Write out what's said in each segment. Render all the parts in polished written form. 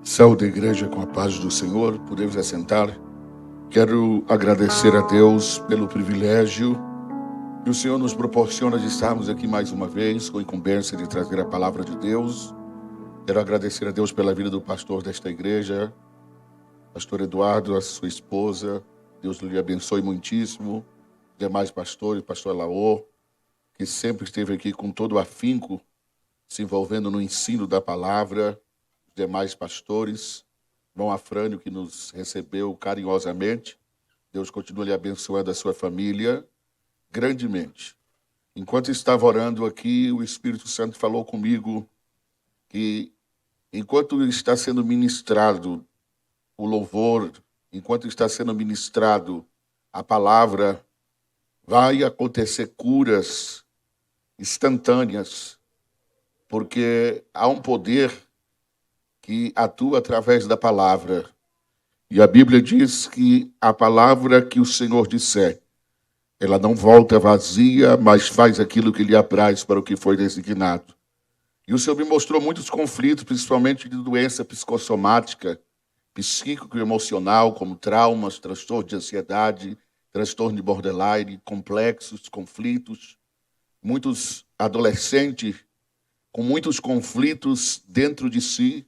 Saúde a igreja com a paz do Senhor. Podemos assentar. Quero agradecer a Deus pelo privilégio que o Senhor nos proporciona de estarmos aqui mais uma vez com a incumbência de trazer a palavra de Deus. Quero agradecer a Deus pela vida do pastor desta igreja, pastor Eduardo, a sua esposa. Deus lhe abençoe muitíssimo. Demais pastores, pastor Laô, que sempre esteve aqui com todo o afinco, se envolvendo no ensino da palavra. Demais pastores, irmão Afrânio, que nos recebeu carinhosamente. Deus continua lhe abençoando a sua família grandemente. Enquanto estava orando aqui, o Espírito Santo falou comigo que enquanto está sendo ministrado o louvor, enquanto está sendo ministrado a palavra, vai acontecer curas instantâneas, porque há um poder que atua através da palavra. E a Bíblia diz que a palavra que o Senhor disser, ela não volta vazia, mas faz aquilo que lhe apraz para o que foi designado. E o Senhor me mostrou muitos conflitos, principalmente de doença psicossomática, psíquico-emocional, como traumas, transtorno de ansiedade, transtorno de borderline, complexos, conflitos. Muitos adolescentes com muitos conflitos dentro de si,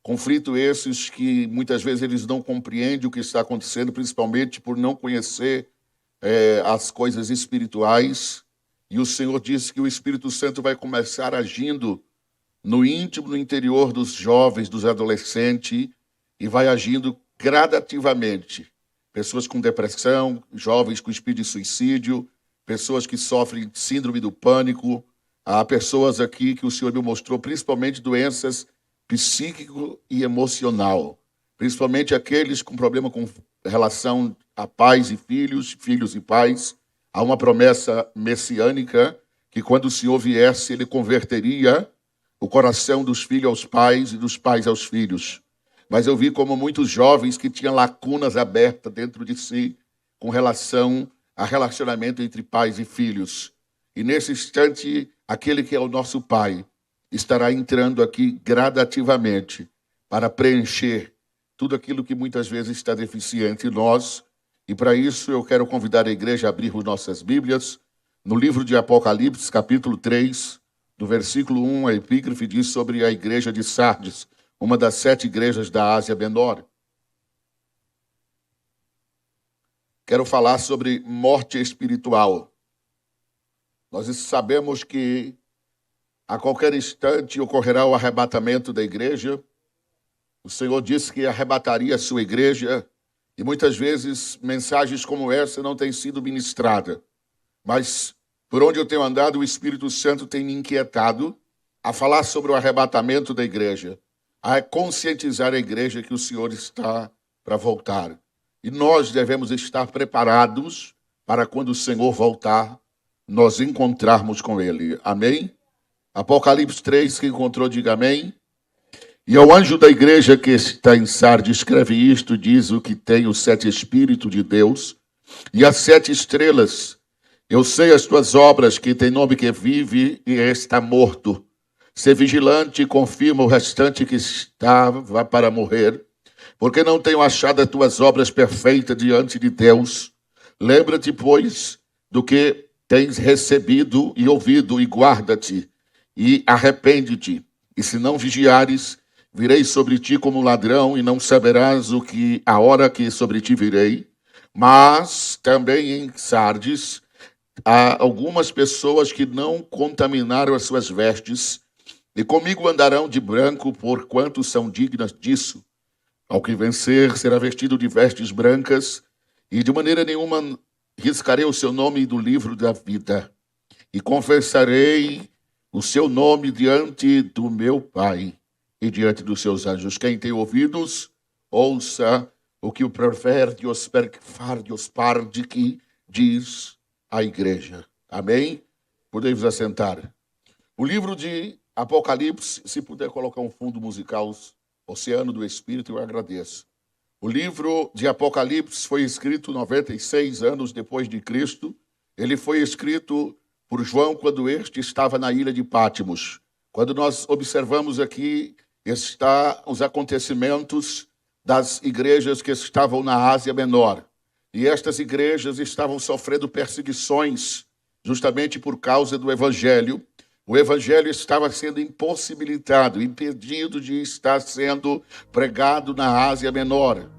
conflitos esses que muitas vezes eles não compreendem o que está acontecendo, principalmente por não conhecer as coisas espirituais. E o Senhor disse que o Espírito Santo vai começar agindo no íntimo, no interior dos jovens, dos adolescentes, e vai agindo gradativamente. Pessoas com depressão, jovens com espírito de suicídio, pessoas que sofrem de síndrome do pânico. Há pessoas aqui que o Senhor me mostrou, principalmente doenças psíquico e emocional, principalmente aqueles com problema com relação a pais e filhos, filhos e pais. Há uma promessa messiânica que quando o Senhor viesse, ele converteria o coração dos filhos aos pais e dos pais aos filhos. Mas eu vi como muitos jovens que tinham lacunas abertas dentro de si com relação a relacionamento entre pais e filhos. E nesse instante, aquele que é o nosso Pai estará entrando aqui gradativamente para preencher tudo aquilo que muitas vezes está deficiente em nós. E para isso eu quero convidar a igreja a abrir as nossas Bíblias no livro de Apocalipse, capítulo 3, do versículo 1, a epígrafe diz sobre a igreja de Sardes, uma das 7 igrejas da Ásia Menor. Quero falar sobre morte espiritual. Nós sabemos que a qualquer instante ocorrerá o arrebatamento da igreja. O Senhor disse que arrebataria a sua igreja e muitas vezes mensagens como essa não têm sido ministradas. Mas por onde eu tenho andado, o Espírito Santo tem me inquietado a falar sobre o arrebatamento da igreja, a conscientizar a igreja que o Senhor está para voltar. E nós devemos estar preparados para quando o Senhor voltar, nós encontrarmos com Ele. Amém? Apocalipse 3, que encontrou, diga amém. E ao anjo da igreja que está em Sardes, escreve isto, diz o que tem os 7 Espíritos de Deus e as 7 estrelas. Eu sei as tuas obras, que tem nome que vive e está morto. Ser vigilante e confirma o restante que estava para morrer, porque não tenho achado as tuas obras perfeitas diante de Deus. Lembra-te, pois, do que tens recebido e ouvido, e guarda-te. E arrepende-te, e se não vigiares, virei sobre ti como ladrão, e não saberás a hora que sobre ti virei. Mas também em Sardes há algumas pessoas que não contaminaram as suas vestes, e comigo andarão de branco, porquanto são dignas disso. Ao que vencer, será vestido de vestes brancas, e de maneira nenhuma riscarei o seu nome do livro da vida, e confessarei o seu nome diante do meu Pai e diante dos seus anjos. Quem tem ouvidos, ouça o que o Provérbios Pardique diz à igreja. Amém? Podemos assentar. O livro de Apocalipse, se puder colocar um fundo musical, Oceano do Espírito, eu agradeço. O livro de Apocalipse foi escrito 96 anos depois de Cristo. Ele foi escrito por João quando este estava na ilha de Pátimos. Quando nós observamos aqui está os acontecimentos das igrejas que estavam na Ásia Menor. E estas igrejas estavam sofrendo perseguições justamente por causa do Evangelho. O Evangelho estava sendo impossibilitado, impedido de estar sendo pregado na Ásia Menor.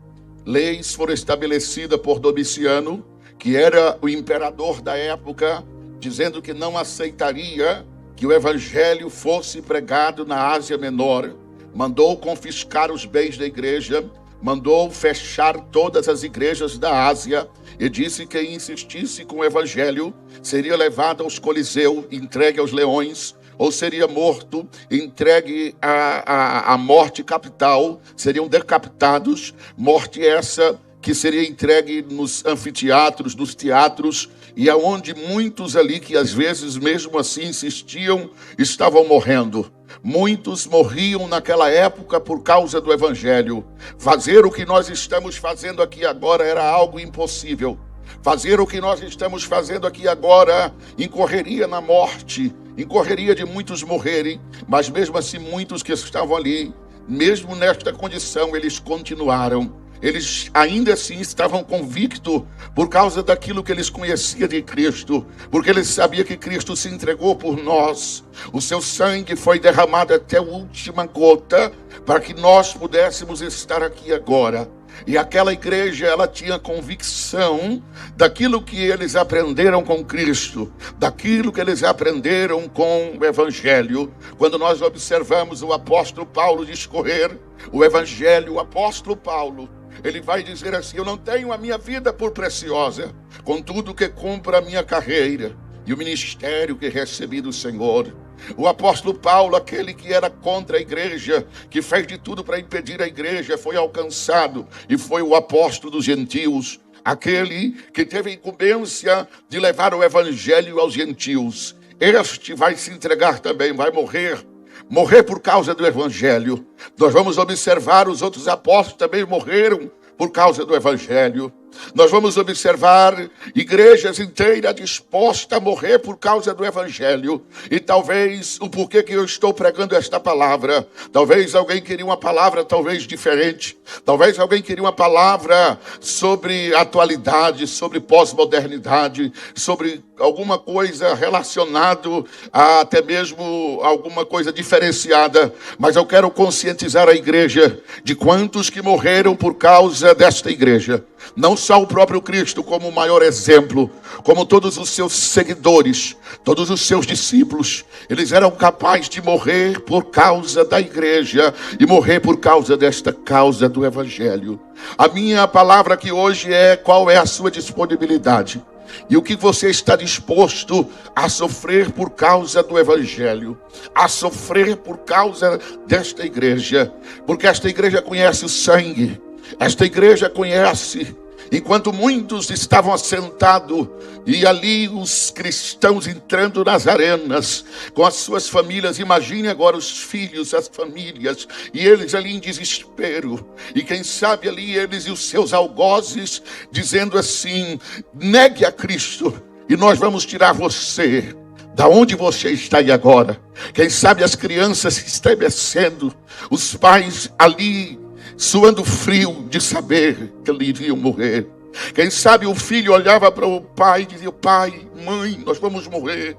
Leis foram estabelecidas por Domiciano, que era o imperador da época, dizendo que não aceitaria que o Evangelho fosse pregado na Ásia Menor. Mandou confiscar os bens da igreja, mandou fechar todas as igrejas da Ásia e disse que quem insistisse com o Evangelho seria levado aos Coliseus, entregue aos leões, ou seria morto, entregue à morte capital, seriam decapitados, morte essa que seria entregue nos anfiteatros, nos teatros, e aonde muitos ali que às vezes mesmo assim insistiam, estavam morrendo. Muitos morriam naquela época por causa do Evangelho. Fazer o que nós estamos fazendo aqui agora era algo impossível. Fazer o que nós estamos fazendo aqui agora incorreria na morte, incorreria de muitos morrerem, mas mesmo assim muitos que estavam ali, mesmo nesta condição, eles continuaram. Eles ainda assim estavam convictos por causa daquilo que eles conheciam de Cristo, porque eles sabiam que Cristo se entregou por nós. O seu sangue foi derramado até a última gota para que nós pudéssemos estar aqui agora. E aquela igreja, ela tinha convicção daquilo que eles aprenderam com Cristo, daquilo que eles aprenderam com o Evangelho. Quando nós observamos o apóstolo Paulo discorrer o Evangelho, o apóstolo Paulo, ele vai dizer assim: eu não tenho a minha vida por preciosa, contudo que cumpra a minha carreira e o ministério que recebi do Senhor. O apóstolo Paulo, aquele que era contra a igreja, que fez de tudo para impedir a igreja, foi alcançado e foi o apóstolo dos gentios, aquele que teve a incumbência de levar o evangelho aos gentios. Este vai se entregar também, vai morrer por causa do evangelho. Nós vamos observar os outros apóstolos também morreram por causa do evangelho. Nós vamos observar igrejas inteiras dispostas a morrer por causa do Evangelho. E talvez o porquê que eu estou pregando esta palavra. Talvez alguém queria uma palavra talvez diferente. Talvez alguém queria uma palavra sobre atualidade, sobre pós-modernidade, sobre alguma coisa relacionada a até mesmo alguma coisa diferenciada. Mas eu quero conscientizar a igreja de quantos que morreram por causa desta igreja. Não só o próprio Cristo como o maior exemplo, como todos os seus seguidores, todos os seus discípulos, eles eram capazes de morrer por causa da igreja e morrer por causa desta causa do Evangelho. A minha palavra aqui hoje é: qual é a sua disponibilidade? E o que você está disposto a sofrer por causa do Evangelho, a sofrer por causa desta igreja? Porque esta igreja conhece o sangue, esta igreja conhece. Enquanto muitos estavam assentados, e ali os cristãos entrando nas arenas, com as suas famílias, imagine agora os filhos, as famílias, e eles ali em desespero, e quem sabe ali eles e os seus algozes, dizendo assim: negue a Cristo, e nós vamos tirar você da onde você está aí agora. Quem sabe as crianças se estremecendo, os pais ali suando frio de saber que eles iriam morrer. Quem sabe o filho olhava para o pai e dizia: pai, mãe, nós vamos morrer.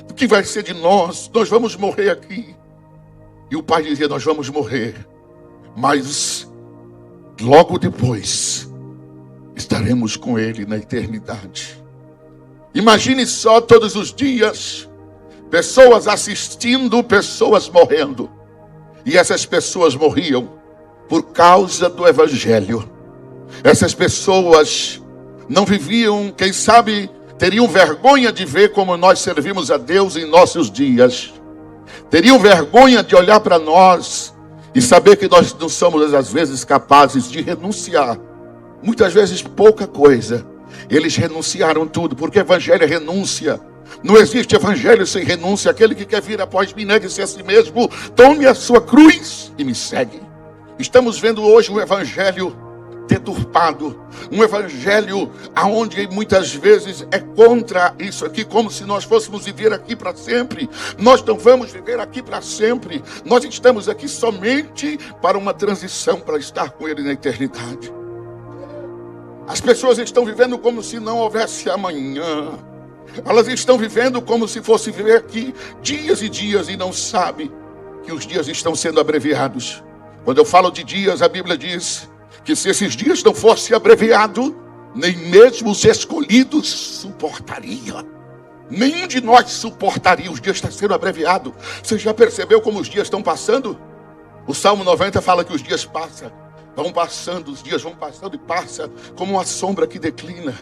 O que vai ser de nós? Nós vamos morrer aqui. E o pai dizia: nós vamos morrer, mas logo depois estaremos com ele na eternidade. Imagine só, todos os dias, pessoas assistindo, pessoas morrendo. E essas pessoas morriam por causa do Evangelho. Essas pessoas não viviam, quem sabe, teriam vergonha de ver como nós servimos a Deus em nossos dias. Teriam vergonha de olhar para nós e saber que nós não somos, às vezes, capazes de renunciar. Muitas vezes, pouca coisa. Eles renunciaram tudo, porque Evangelho é renúncia. Não existe Evangelho sem renúncia. Aquele que quer vir após mim, negue-se a si mesmo, tome a sua cruz e me segue. Estamos vendo hoje o Evangelho deturpado, um evangelho aonde muitas vezes é contra isso aqui, como se nós fôssemos viver aqui para sempre. Nós não vamos viver aqui para sempre. Nós estamos aqui somente para uma transição, para estar com Ele na eternidade. As pessoas estão vivendo como se não houvesse amanhã. Elas estão vivendo como se fosse viver aqui dias e dias e não sabem que os dias estão sendo abreviados. Quando eu falo de dias, a Bíblia diz que se esses dias não fossem abreviados, nem mesmo os escolhidos suportaria. Nenhum de nós suportaria. Os dias estão sendo abreviados. Você já percebeu como os dias estão passando? O Salmo 90 fala que os dias passam, vão passando, os dias vão passando e passa como uma sombra que declina.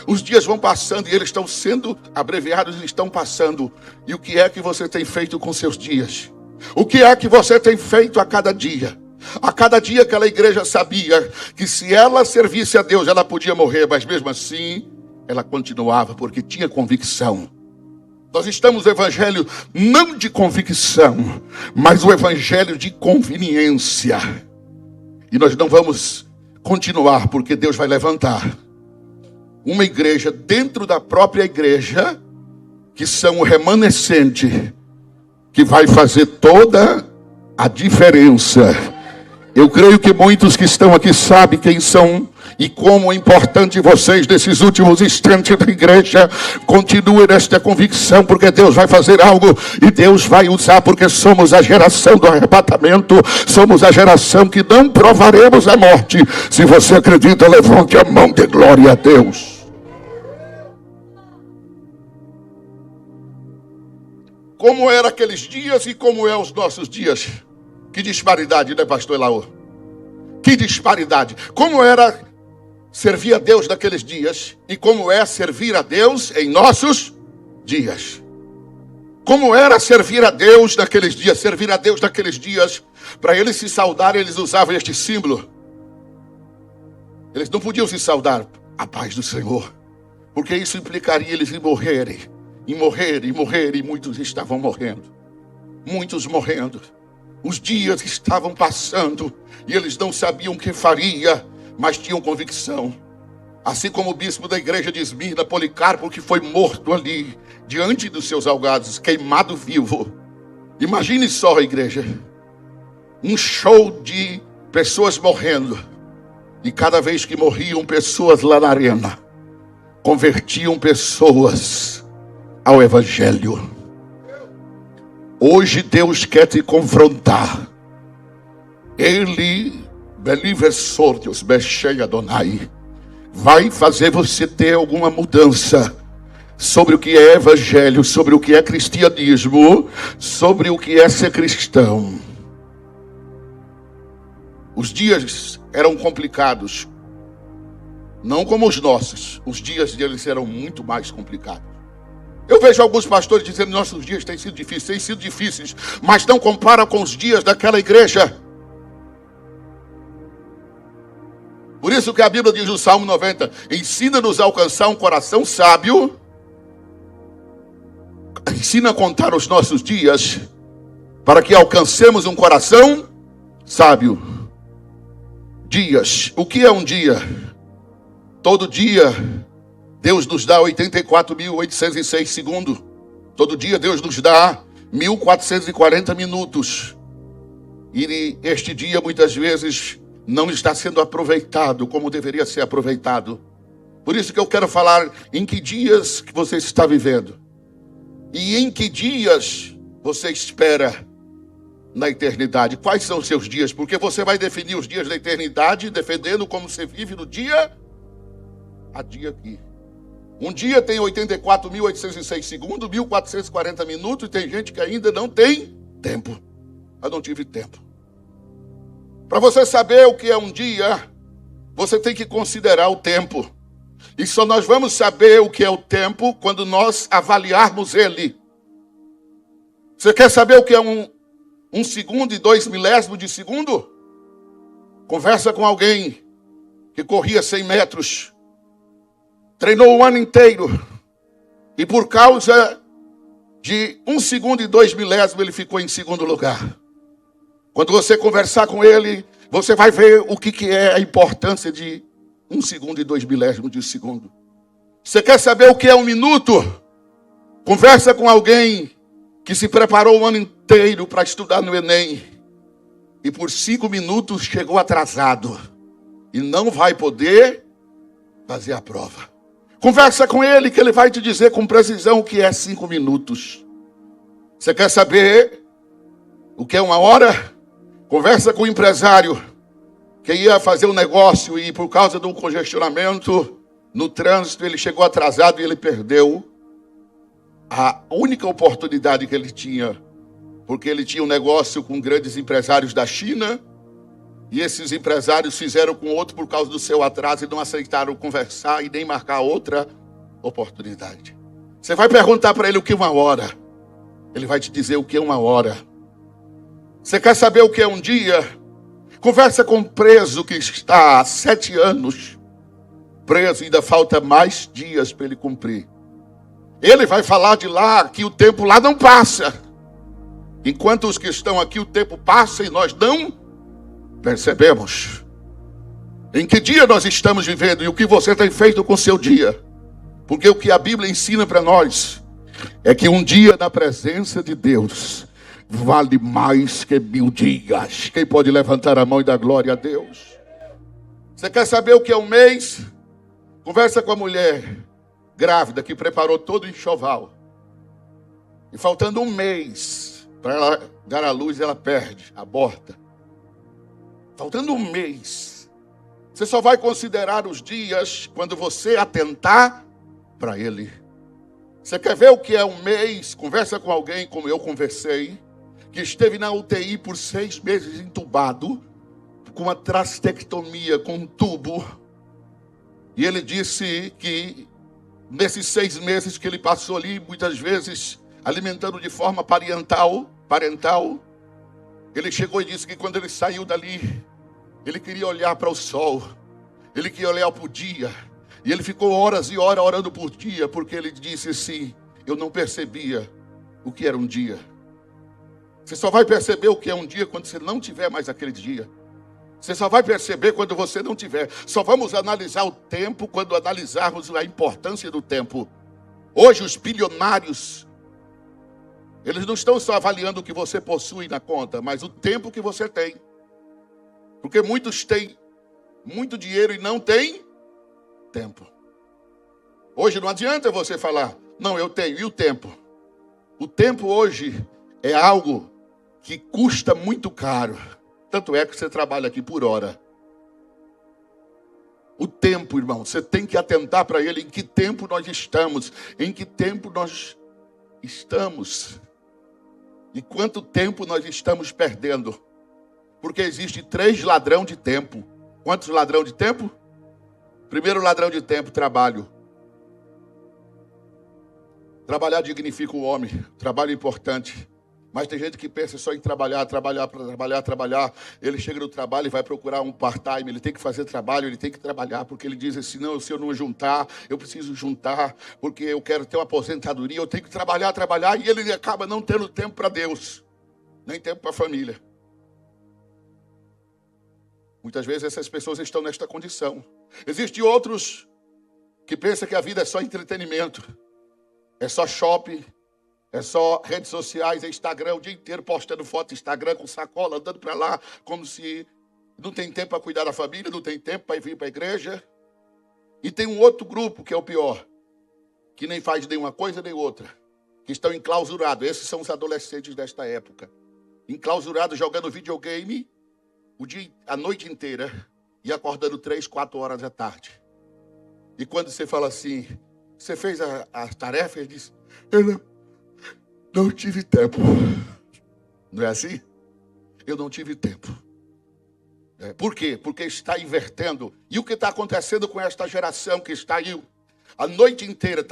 Os dias vão passando e eles estão sendo abreviados, eles estão passando. E o que é que você tem feito com seus dias? O que é que você tem feito a cada dia? A cada dia aquela igreja sabia que se ela servisse a Deus, ela podia morrer, mas mesmo assim, ela continuava, porque tinha convicção. Nós estamos no evangelho não de convicção, mas o evangelho de conveniência. E nós não vamos continuar, porque Deus vai levantar uma igreja dentro da própria igreja, que são o remanescente, que vai fazer toda a diferença. Eu creio que muitos que estão aqui sabem quem são e como é importante vocês, nesses últimos instantes da igreja, continuem nesta convicção, porque Deus vai fazer algo e Deus vai usar, porque somos a geração do arrebatamento, somos a geração que não provaremos a morte. Se você acredita, levante a mão de glória a Deus. Como eram aqueles dias e como é os nossos dias? Que disparidade, né, pastor Elaú? Que disparidade. Como era servir a Deus naqueles dias e como é servir a Deus em nossos dias. Como era servir a Deus naqueles dias? Servir a Deus naqueles dias, para eles se saudarem, eles usavam este símbolo. Eles não podiam se saudar, a paz do Senhor, porque isso implicaria eles em morrerem, e muitos estavam morrendo. Muitos morrendo. Os dias estavam passando e eles não sabiam o que faria, mas tinham convicção. Assim como o bispo da igreja de Esmirna, Policarpo, que foi morto ali, diante dos seus algazes, queimado vivo. Imagine só, igreja, um show de pessoas morrendo. E cada vez que morriam pessoas lá na arena, convertiam pessoas ao evangelho. Hoje Deus quer te confrontar. Ele, Believer Sortios, Bechei Adonai, vai fazer você ter alguma mudança sobre o que é evangelho, sobre o que é cristianismo, sobre o que é ser cristão. Os dias eram complicados, não como os nossos. Os dias deles eram muito mais complicados. Eu vejo alguns pastores dizendo: nossos dias têm sido difíceis, mas não compara com os dias daquela igreja. Por isso que a Bíblia diz no Salmo 90: ensina-nos a alcançar um coração sábio, ensina a contar os nossos dias, para que alcancemos um coração sábio. Dias, o que é um dia? Todo dia Deus nos dá 84.806 segundos. Todo dia Deus nos dá 1.440 minutos. E este dia muitas vezes não está sendo aproveitado como deveria ser aproveitado. Por isso que eu quero falar em que dias que você está vivendo. E em que dias você espera na eternidade. Quais são os seus dias? Porque você vai definir os dias da eternidade defendendo como você vive no dia a dia aqui. Um dia tem 84.806 segundos, 1.440 minutos, e tem gente que ainda não tem tempo. Eu não tive tempo. Para você saber o que é um dia, você tem que considerar o tempo. E só nós vamos saber o que é o tempo quando nós avaliarmos ele. Você quer saber o que é um segundo e 2 milésimos de segundo? Conversa com alguém que corria 100 metros. Treinou o ano inteiro. E por causa de 1 segundo e 2 milésimos, ele ficou em segundo lugar. Quando você conversar com ele, você vai ver o que é a importância de 1 segundo e 2 milésimos de segundo. Você quer saber o que é 1 minuto? Conversa com alguém que se preparou o ano inteiro para estudar no Enem e por 5 minutos chegou atrasado e não vai poder fazer a prova. Conversa com ele que ele vai te dizer com precisão o que é 5 minutos. Você quer saber o que é 1 hora? Conversa com o empresário que ia fazer um negócio e por causa de um congestionamento no trânsito ele chegou atrasado e ele perdeu a única oportunidade que ele tinha, porque ele tinha um negócio com grandes empresários da China e esses empresários fizeram com outro por causa do seu atraso e não aceitaram conversar e nem marcar outra oportunidade. Você vai perguntar para ele o que é 1 hora, ele vai te dizer o que é 1 hora. Você quer saber o que é 1 dia? Conversa com um preso que está há 7 anos preso e ainda falta mais dias para ele cumprir. Ele vai falar de lá que o tempo lá não passa. Enquanto os que estão aqui o tempo passa e nós não percebemos. Em que dia nós estamos vivendo e o que você tem feito com o seu dia? Porque o que a Bíblia ensina para nós é que 1 dia na presença de Deus vale mais que 1000 dias. Quem pode levantar a mão e dar glória a Deus? Você quer saber o que é 1 mês? Conversa com a mulher grávida que preparou todo o enxoval. E faltando 1 mês para ela dar à luz, ela perde, aborta. Faltando 1 mês. Você só vai considerar os dias quando você atentar para ele. Você quer ver o que é 1 mês? Conversa com alguém, como eu conversei, que esteve na UTI por 6 meses entubado, com uma trastectomia, com um tubo. E ele disse que nesses 6 meses que ele passou ali, muitas vezes alimentando de forma parental, ele chegou e disse que quando ele saiu dali, ele queria olhar para o sol, ele queria olhar para o dia, e ele ficou horas e horas orando por dia, porque ele disse assim: eu não percebia o que era 1 dia. Você só vai perceber o que é 1 dia quando você não tiver mais aquele dia. Você só vai perceber quando você não tiver. Só vamos analisar o tempo quando analisarmos a importância do tempo. Hoje os bilionários, eles não estão só avaliando o que você possui na conta, mas o tempo que você tem. Porque muitos têm muito dinheiro e não têm tempo. Hoje não adianta você falar, não, eu tenho, e o tempo? O tempo hoje é algo que custa muito caro. Tanto é que você trabalha aqui por hora. O tempo, irmão, você tem que atentar para ele, em que tempo nós estamos, em que tempo nós estamos, e quanto tempo nós estamos perdendo. Porque existe 3 ladrão de tempo. Quantos ladrão de tempo? Primeiro ladrão de tempo, trabalho. Trabalhar dignifica o homem, trabalho é importante. Mas tem gente que pensa só em trabalhar. Ele chega no trabalho e vai procurar um part-time. Ele tem que fazer trabalho, ele tem que trabalhar. Porque ele diz assim, não, se eu não juntar, eu preciso juntar. Porque eu quero ter uma aposentadoria, eu tenho que trabalhar. E ele acaba não tendo tempo para Deus. Nem tempo para a família. Muitas vezes essas pessoas estão nesta condição. Existem outros que pensam que a vida é só entretenimento. É só shopping. É só redes sociais, é Instagram, o dia inteiro postando foto, Instagram com sacola, andando para lá, como se não tem tempo para cuidar da família, não tem tempo para vir para a igreja. E tem um outro grupo, que é o pior, que nem faz nenhuma coisa nem outra, que estão enclausurados. Esses são os adolescentes desta época. Enclausurados, jogando videogame a noite inteira e acordando 3, 4 horas da tarde. E quando você fala assim, você fez a tarefa? Ele diz, eu não tive tempo. Não é assim? Eu não tive tempo. Por quê? Porque está invertendo. E o que está acontecendo com esta geração que está aí a noite inteira,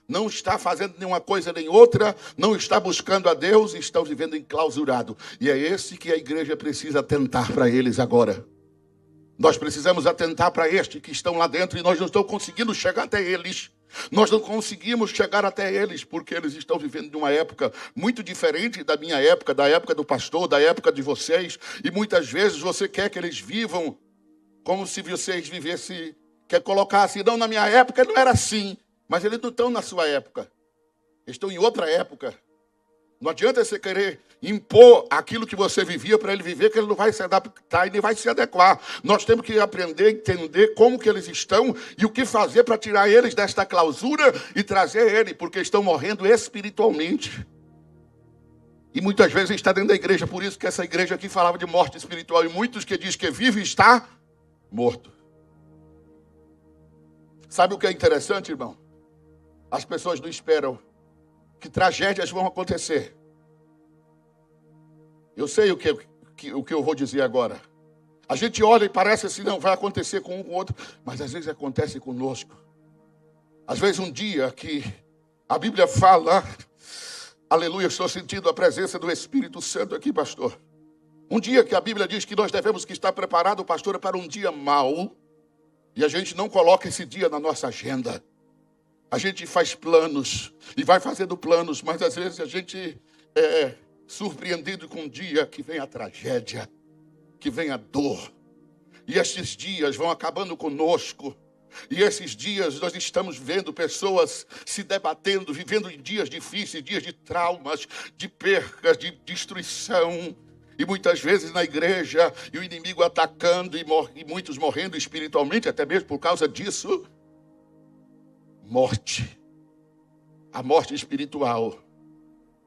não está fazendo nenhuma coisa nem outra, não está buscando a Deus e estão vivendo enclausurado. E é esse que a igreja precisa atentar para eles agora. Nós precisamos atentar para estes que estão lá dentro e nós não estamos conseguindo chegar até eles. Nós não conseguimos chegar até eles, porque eles estão vivendo de uma época muito diferente da minha época, da época do pastor, da época de vocês. E muitas vezes você quer que eles vivam como se vocês vivessem, quer colocar assim, não, na minha época não era assim. Mas eles não estão na sua época, eles estão em outra época. Não adianta você querer impor aquilo que você vivia para ele viver, que ele não vai se adaptar e nem vai se adequar. Nós temos que aprender a entender como que eles estão e o que fazer para tirar eles desta clausura e trazer ele, porque estão morrendo espiritualmente. E muitas vezes está dentro da igreja, por isso que essa igreja aqui falava de morte espiritual. E muitos que dizem que vive está morto. Sabe o que é interessante, irmão? As pessoas não esperam que tragédias vão acontecer. Eu sei o que eu vou dizer agora. A gente olha e parece assim, não, vai acontecer com um com o outro. Mas às vezes acontece conosco. Às vezes um dia que a Bíblia fala, aleluia, estou sentindo a presença do Espírito Santo aqui, pastor. Um dia que a Bíblia diz que nós devemos que estar preparados, pastor, para um dia mau. E a gente não coloca esse dia na nossa agenda. A gente faz planos e vai fazendo planos, mas às vezes a gente é surpreendido com um dia que vem a tragédia, que vem a dor. E esses dias vão acabando conosco. E esses dias nós estamos vendo pessoas se debatendo, vivendo em dias difíceis, dias de traumas, de percas, de destruição. E muitas vezes na igreja, e o inimigo atacando e muitos morrendo espiritualmente, até mesmo por causa disso. Morte. A morte espiritual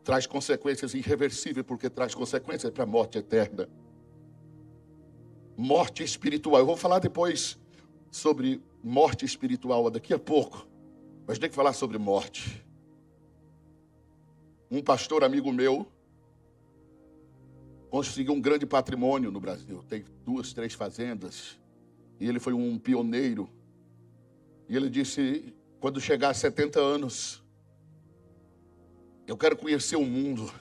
traz consequências irreversíveis, porque traz consequências para a morte eterna. Morte espiritual. Eu vou falar depois sobre morte espiritual daqui a pouco. Mas tem que falar sobre morte. Um pastor amigo meu conseguiu um grande patrimônio no Brasil. Tem 2, 3 fazendas. E ele foi um pioneiro. E ele disse, quando chegar a 70 anos, eu quero conhecer o mundo.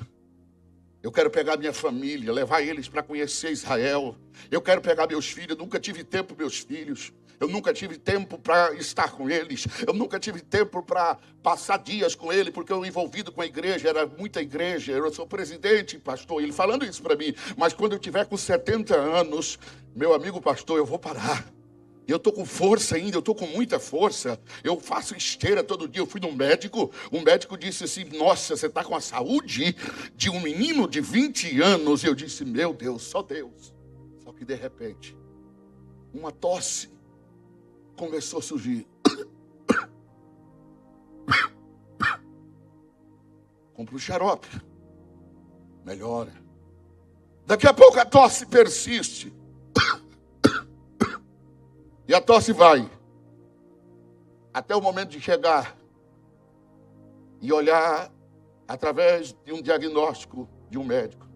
Eu quero pegar minha família, levar eles para conhecer Israel. Eu quero pegar meus filhos. Eu nunca tive tempo para meus filhos. Eu nunca tive tempo para estar com eles. Eu nunca tive tempo para passar dias com ele, porque eu envolvido com a igreja, era muita igreja. Eu sou presidente, pastor. Ele falando isso para mim. Mas quando eu tiver com 70 anos, meu amigo pastor, eu vou parar. Eu estou com força ainda, eu estou com muita força. Eu faço esteira todo dia. Eu fui num médico, o médico disse assim, nossa, você está com a saúde de um menino de 20 anos. E eu disse, meu Deus, só Deus. Só que de repente, uma tosse começou a surgir. Compre o xarope. Melhora. Daqui a pouco a tosse persiste. E a tosse vai. Até o momento de chegar e olhar através de um diagnóstico de um médico.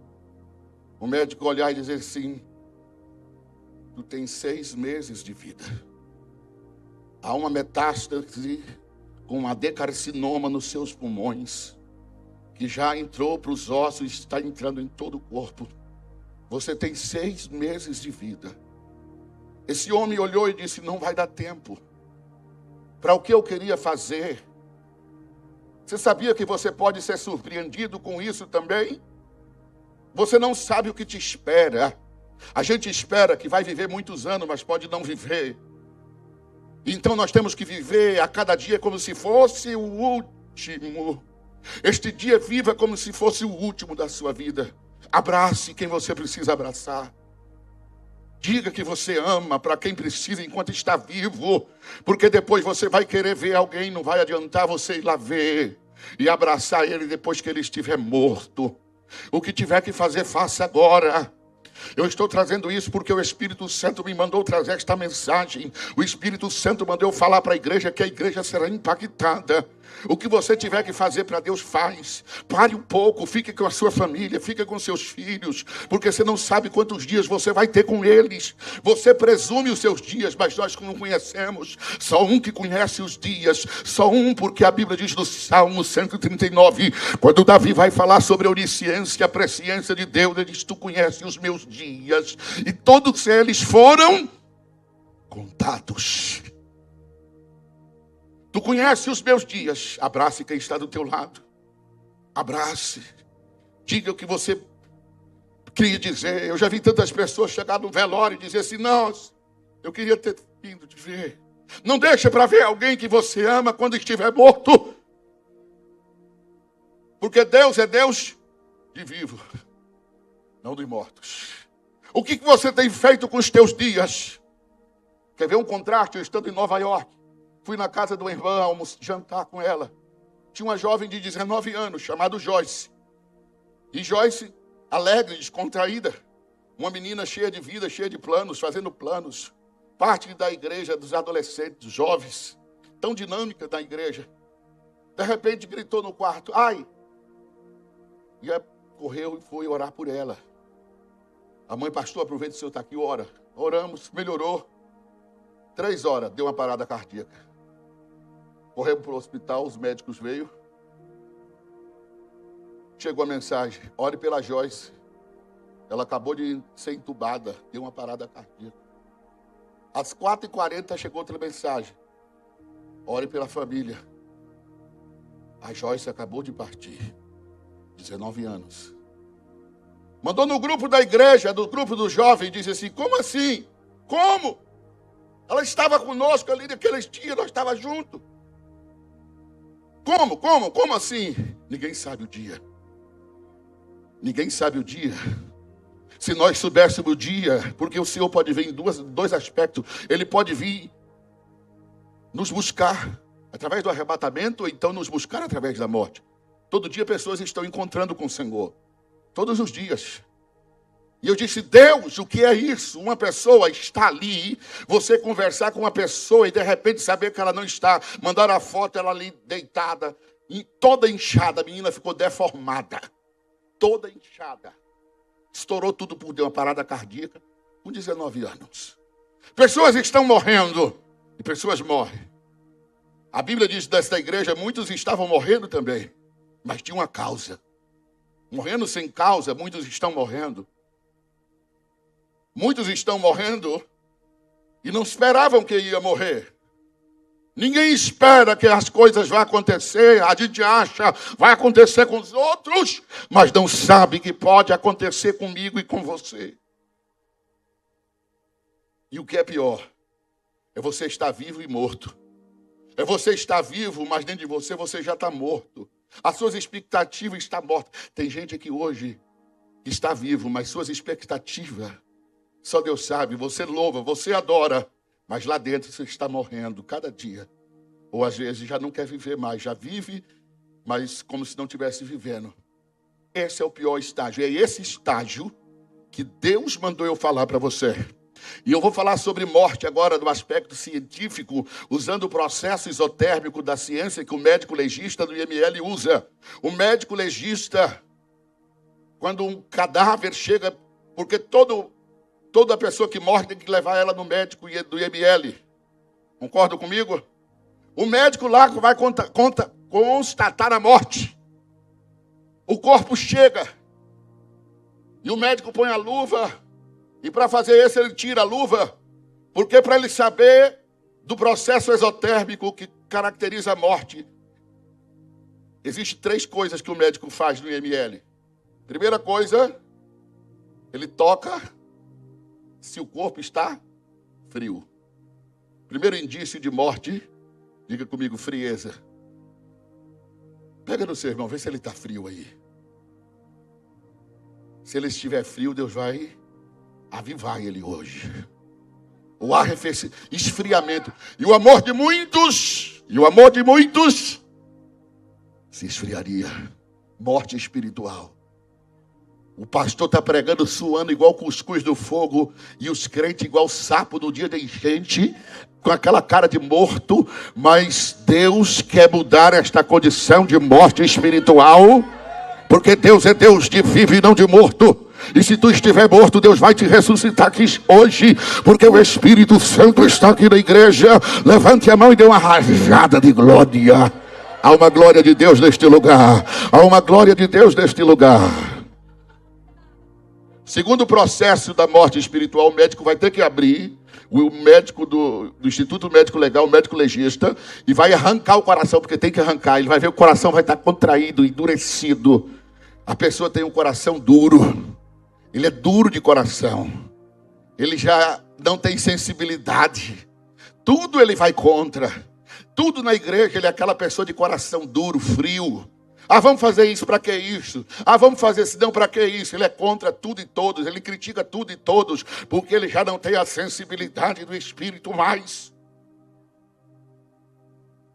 O médico olhar e dizer assim, tu tens 6 meses de vida. Há uma metástase com um adecarcinoma nos seus pulmões, que já entrou para os ossos e está entrando em todo o corpo. Você tem 6 meses de vida. Esse homem olhou e disse, não vai dar tempo para o que eu queria fazer. Você sabia que você pode ser surpreendido com isso também? Você não sabe o que te espera. A gente espera que vai viver muitos anos, mas pode não viver. Então nós temos que viver a cada dia como se fosse o último. Este dia viva como se fosse o último da sua vida. Abrace quem você precisa abraçar. Diga que você ama para quem precisa enquanto está vivo. Porque depois você vai querer ver alguém, não vai adiantar você ir lá ver e abraçar ele depois que ele estiver morto. O que tiver que fazer, faça agora. Eu estou trazendo isso porque o Espírito Santo me mandou trazer esta mensagem. O Espírito Santo mandou falar para a igreja que a igreja será impactada. O que você tiver que fazer para Deus, faz. Pare um pouco, fique com a sua família, fique com seus filhos, porque você não sabe quantos dias você vai ter com eles. Você presume os seus dias, mas nós não conhecemos. Só um que conhece os dias, só um, porque a Bíblia diz no Salmo 139, quando Davi vai falar sobre a onisciência, a presciência de Deus, ele diz, tu conheces os meus dias, e todos eles foram contados. Tu conheces os meus dias. Abrace quem está do teu lado. Abrace. Diga o que você queria dizer. Eu já vi tantas pessoas chegar no velório e dizer assim: nossa, eu queria ter vindo te ver. Não deixa para ver alguém que você ama quando estiver morto. Porque Deus é Deus de vivo, não de mortos. O que você tem feito com os teus dias? Quer ver um contraste? Eu estando em Nova York, fui na casa de uma irmã jantar com ela. Tinha uma jovem de 19 anos, chamada Joyce. E Joyce, alegre, descontraída. Uma menina cheia de vida, cheia de planos, fazendo planos. Parte da igreja dos adolescentes, dos jovens. Tão dinâmica da igreja. De repente gritou no quarto: ai! E ela correu e foi orar por ela. A mãe: pastor, aproveita que o senhor está aqui, ora. Oramos, melhorou. 3 horas, deu uma parada cardíaca. Corremos para o hospital, os médicos veio. Chegou a mensagem: ore pela Joyce. Ela acabou de ser entubada, deu uma parada cardíaca. Às 4h40 chegou outra mensagem: ore pela família. A Joyce acabou de partir. 19 anos. Mandou no grupo da igreja, do grupo dos jovens, disse assim: como assim? Como? Ela estava conosco ali naqueles dias, nós estávamos juntos. Como assim? Ninguém sabe o dia. Ninguém sabe o dia. Se nós soubéssemos o dia, porque o Senhor pode vir em dois aspectos. Ele pode vir nos buscar através do arrebatamento, ou então nos buscar através da morte. Todo dia pessoas estão encontrando com o Senhor. Todos os dias. E eu disse: Deus, o que é isso? Uma pessoa está ali, você conversar com uma pessoa e de repente saber que ela não está. Mandar a foto, ela ali deitada, toda inchada. A menina ficou deformada. Toda inchada. Estourou tudo por uma parada cardíaca com 19 anos. Pessoas estão morrendo e pessoas morrem. A Bíblia diz desta igreja: muitos estavam morrendo também, mas tinha uma causa. Morrendo sem causa, muitos estão morrendo. Muitos estão morrendo e não esperavam que ia morrer. Ninguém espera que as coisas vão acontecer. A gente acha vai acontecer com os outros, mas não sabe que pode acontecer comigo e com você. E o que é pior é você estar vivo e morto. É você estar vivo, mas dentro de você já está morto. As suas expectativas estão mortas. Tem gente aqui hoje que está vivo, mas suas expectativas, só Deus sabe. Você louva, você adora, mas lá dentro você está morrendo cada dia. Ou às vezes já não quer viver mais, já vive, mas como se não estivesse vivendo. Esse é o pior estágio. É esse estágio que Deus mandou eu falar para você. E eu vou falar sobre morte agora do aspecto científico, usando o processo isotérmico da ciência que o médico legista do IML usa. O médico legista, quando um cadáver chega, porque toda pessoa que morre tem que levar ela no médico do IML. Concorda comigo? O médico lá vai constatar a morte. O corpo chega. E o médico põe a luva. E para fazer isso ele tira a luva. Porque para ele saber do processo exotérmico que caracteriza a morte, existem 3 coisas que o médico faz no IML. Primeira coisa, ele toca se o corpo está frio. Primeiro indício de morte, diga comigo, frieza. Pega no seu irmão, vê se ele está frio aí. Se ele estiver frio, Deus vai avivar ele hoje. O arrefecimento, esfriamento. E o amor de muitos se esfriaria. Morte espiritual. O pastor está pregando suando igual cuscuz do fogo e os crentes igual sapo no dia da enchente, com aquela cara de morto, mas Deus quer mudar esta condição de morte espiritual, porque Deus é Deus de vivo e não de morto. E se tu estiver morto, Deus vai te ressuscitar aqui hoje, porque o Espírito Santo está aqui na igreja. Levante a mão e dê uma rajada de glória. Há uma glória de Deus neste lugar. Há uma glória de Deus neste lugar. Segundo o processo da morte espiritual, o médico vai ter que abrir o médico do Instituto Médico Legal, o médico legista, e vai arrancar o coração, porque tem que arrancar. Ele vai ver que o coração vai estar contraído, endurecido. A pessoa tem um coração duro. Ele é duro de coração. Ele já não tem sensibilidade. Tudo ele vai contra. Tudo na igreja ele é aquela pessoa de coração duro, frio. Ah, vamos fazer isso, para que isso? Ah, vamos fazer isso, não, para que isso? Ele é contra tudo e todos, ele critica tudo e todos, porque ele já não tem a sensibilidade do Espírito mais.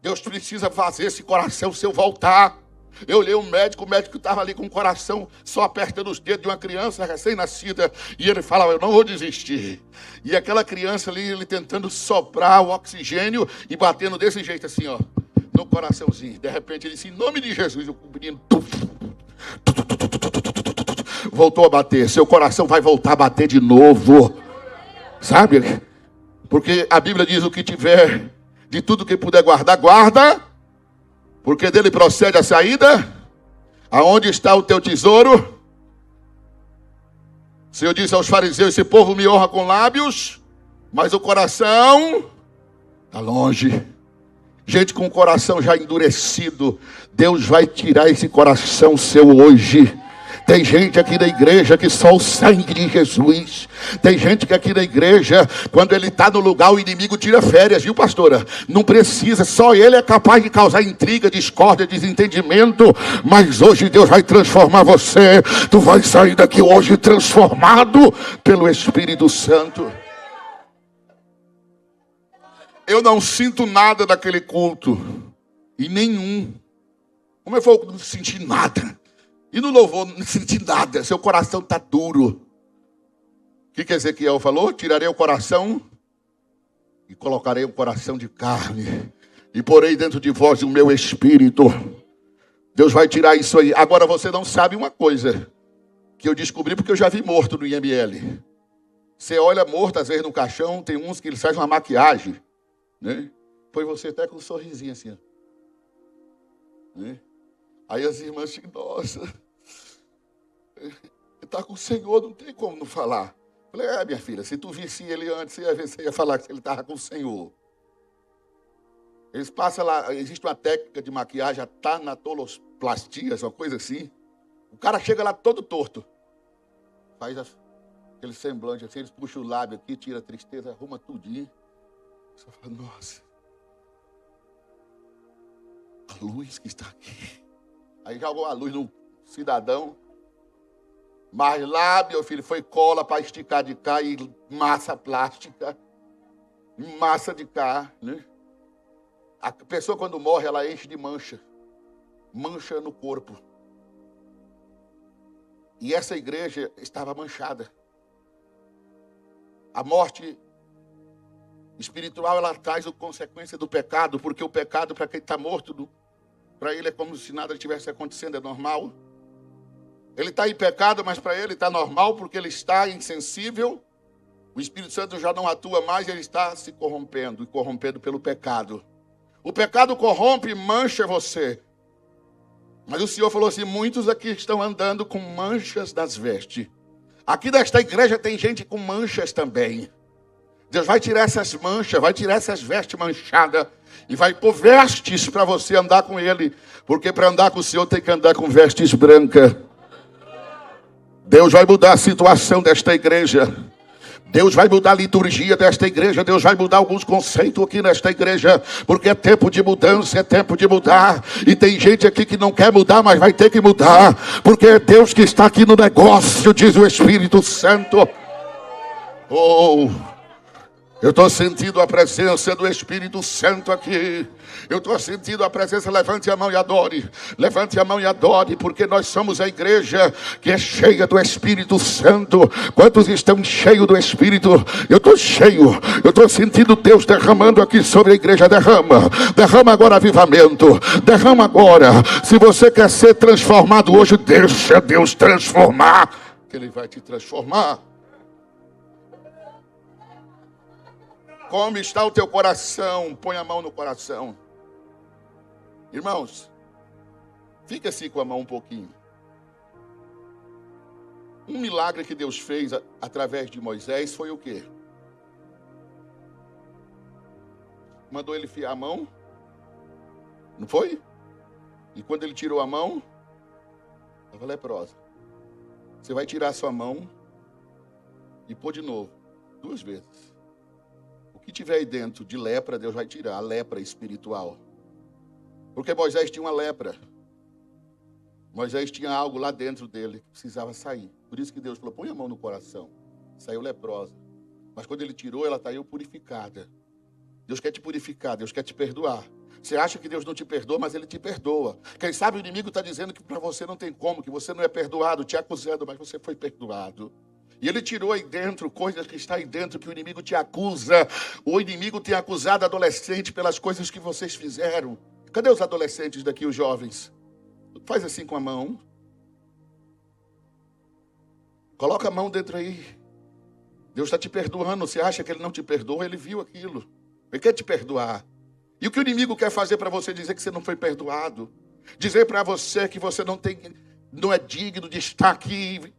Deus precisa fazer esse coração seu voltar. Eu olhei o médico estava ali com o coração só apertando os dedos de uma criança recém-nascida, e ele falava, eu não vou desistir. E aquela criança ali, ele tentando soprar o oxigênio e batendo desse jeito assim, ó, no coraçãozinho. De repente ele disse, em nome de Jesus, o menino voltou a bater. Seu coração vai voltar a bater de novo, sabe? Porque a Bíblia diz, o que tiver, de tudo que puder guardar, guarda, porque dele procede a saída. Aonde está o teu tesouro? O Senhor disse aos fariseus, esse povo me honra com lábios, mas o coração está longe. Gente com o coração já endurecido, Deus vai tirar esse coração seu hoje. Tem gente aqui na igreja que só o sangue de Jesus. Tem gente que aqui na igreja, quando ele está no lugar, o inimigo tira férias, viu, pastora? Não precisa, só ele é capaz de causar intriga, discórdia, desentendimento. Mas hoje Deus vai transformar você. Tu vai sair daqui hoje transformado pelo Espírito Santo. Eu não sinto nada daquele culto. E nenhum. Como eu vou não sentir nada? E no louvor não senti nada. Seu coração está duro. O que Ezequiel falou? Tirarei o coração e colocarei um coração de carne. E porei dentro de vós o meu espírito. Deus vai tirar isso aí. Agora você não sabe uma coisa. Que eu descobri porque eu já vi morto no IML. Você olha morto às vezes no caixão. Tem uns que eles fazem uma maquiagem. Né? Foi você até com um sorrisinho assim. Né? Aí as irmãs ficam, nossa, ele está com o Senhor, não tem como não falar. Eu falei, minha filha, se tu visse ele antes, você ia falar que ele estava com o Senhor. Eles passam lá, existe uma técnica de maquiagem, a tanatoloplastia, uma coisa assim. O cara chega lá todo torto. Faz aquele semblante assim, eles puxam o lábio aqui, tira a tristeza, arruma tudinho. Você fala, nossa, a luz que está aqui. Aí jogou a luz no cidadão. Mas lá, meu filho, foi cola para esticar de cá e massa plástica. Massa de cá, né? A pessoa quando morre, ela enche de mancha. Mancha no corpo. E essa igreja estava manchada. A morte espiritual, ela traz a consequência do pecado, porque o pecado, para quem está morto, para ele é como se nada tivesse acontecendo, é normal. Ele está em pecado, mas para ele está normal, porque ele está insensível. O Espírito Santo já não atua mais, ele está se corrompendo, e corrompendo pelo pecado. O pecado corrompe e mancha você. Mas o Senhor falou assim, muitos aqui estão andando com manchas nas vestes. Aqui nesta igreja tem gente com manchas também. Deus vai tirar essas manchas, vai tirar essas vestes manchadas e vai pôr vestes para você andar com Ele. Porque para andar com o Senhor tem que andar com vestes brancas. Deus vai mudar a situação desta igreja. Deus vai mudar a liturgia desta igreja. Deus vai mudar alguns conceitos aqui nesta igreja. Porque é tempo de mudança, é tempo de mudar. E tem gente aqui que não quer mudar, mas vai ter que mudar. Porque é Deus que está aqui no negócio, diz o Espírito Santo. Oh, eu estou sentindo a presença do Espírito Santo aqui. Eu estou sentindo a presença. Levante a mão e adore. Levante a mão e adore. Porque nós somos a igreja que é cheia do Espírito Santo. Quantos estão cheios do Espírito? Eu estou cheio. Eu estou sentindo Deus derramando aqui sobre a igreja. Derrama. Derrama agora avivamento. Derrama agora. Se você quer ser transformado hoje, deixa Deus transformar. Que Ele vai te transformar. Como está o teu coração? Põe a mão no coração. Irmãos, fica assim com a mão um pouquinho. Um milagre que Deus fez através de Moisés foi o quê? mandou ele enfiar a mão. Não foi? E quando ele tirou a mão, estava leprosa. Você vai tirar a sua mão e pôr de novo, 2 vezes. O que tiver aí dentro de lepra, Deus vai tirar, a lepra espiritual. Porque Moisés tinha uma lepra. Moisés tinha algo lá dentro dele que precisava sair. Por isso que Deus falou, põe a mão no coração. Saiu leprosa. Mas quando ele tirou, ela saiu purificada. Deus quer te purificar, Deus quer te perdoar. Você acha que Deus não te perdoa, mas Ele te perdoa. Quem sabe o inimigo está dizendo que para você não tem como, que você não é perdoado, te acusando, mas você foi perdoado. E Ele tirou aí dentro coisas que está aí dentro que o inimigo te acusa. O inimigo tem acusado adolescente pelas coisas que vocês fizeram. Cadê os adolescentes daqui, os jovens? Faz assim com a mão. Coloca a mão dentro aí. Deus está te perdoando. Você acha que Ele não te perdoa? Ele viu aquilo. Ele quer te perdoar. E o que o inimigo quer fazer para você? Dizer que você não foi perdoado. Dizer para você que você não é digno de estar aqui.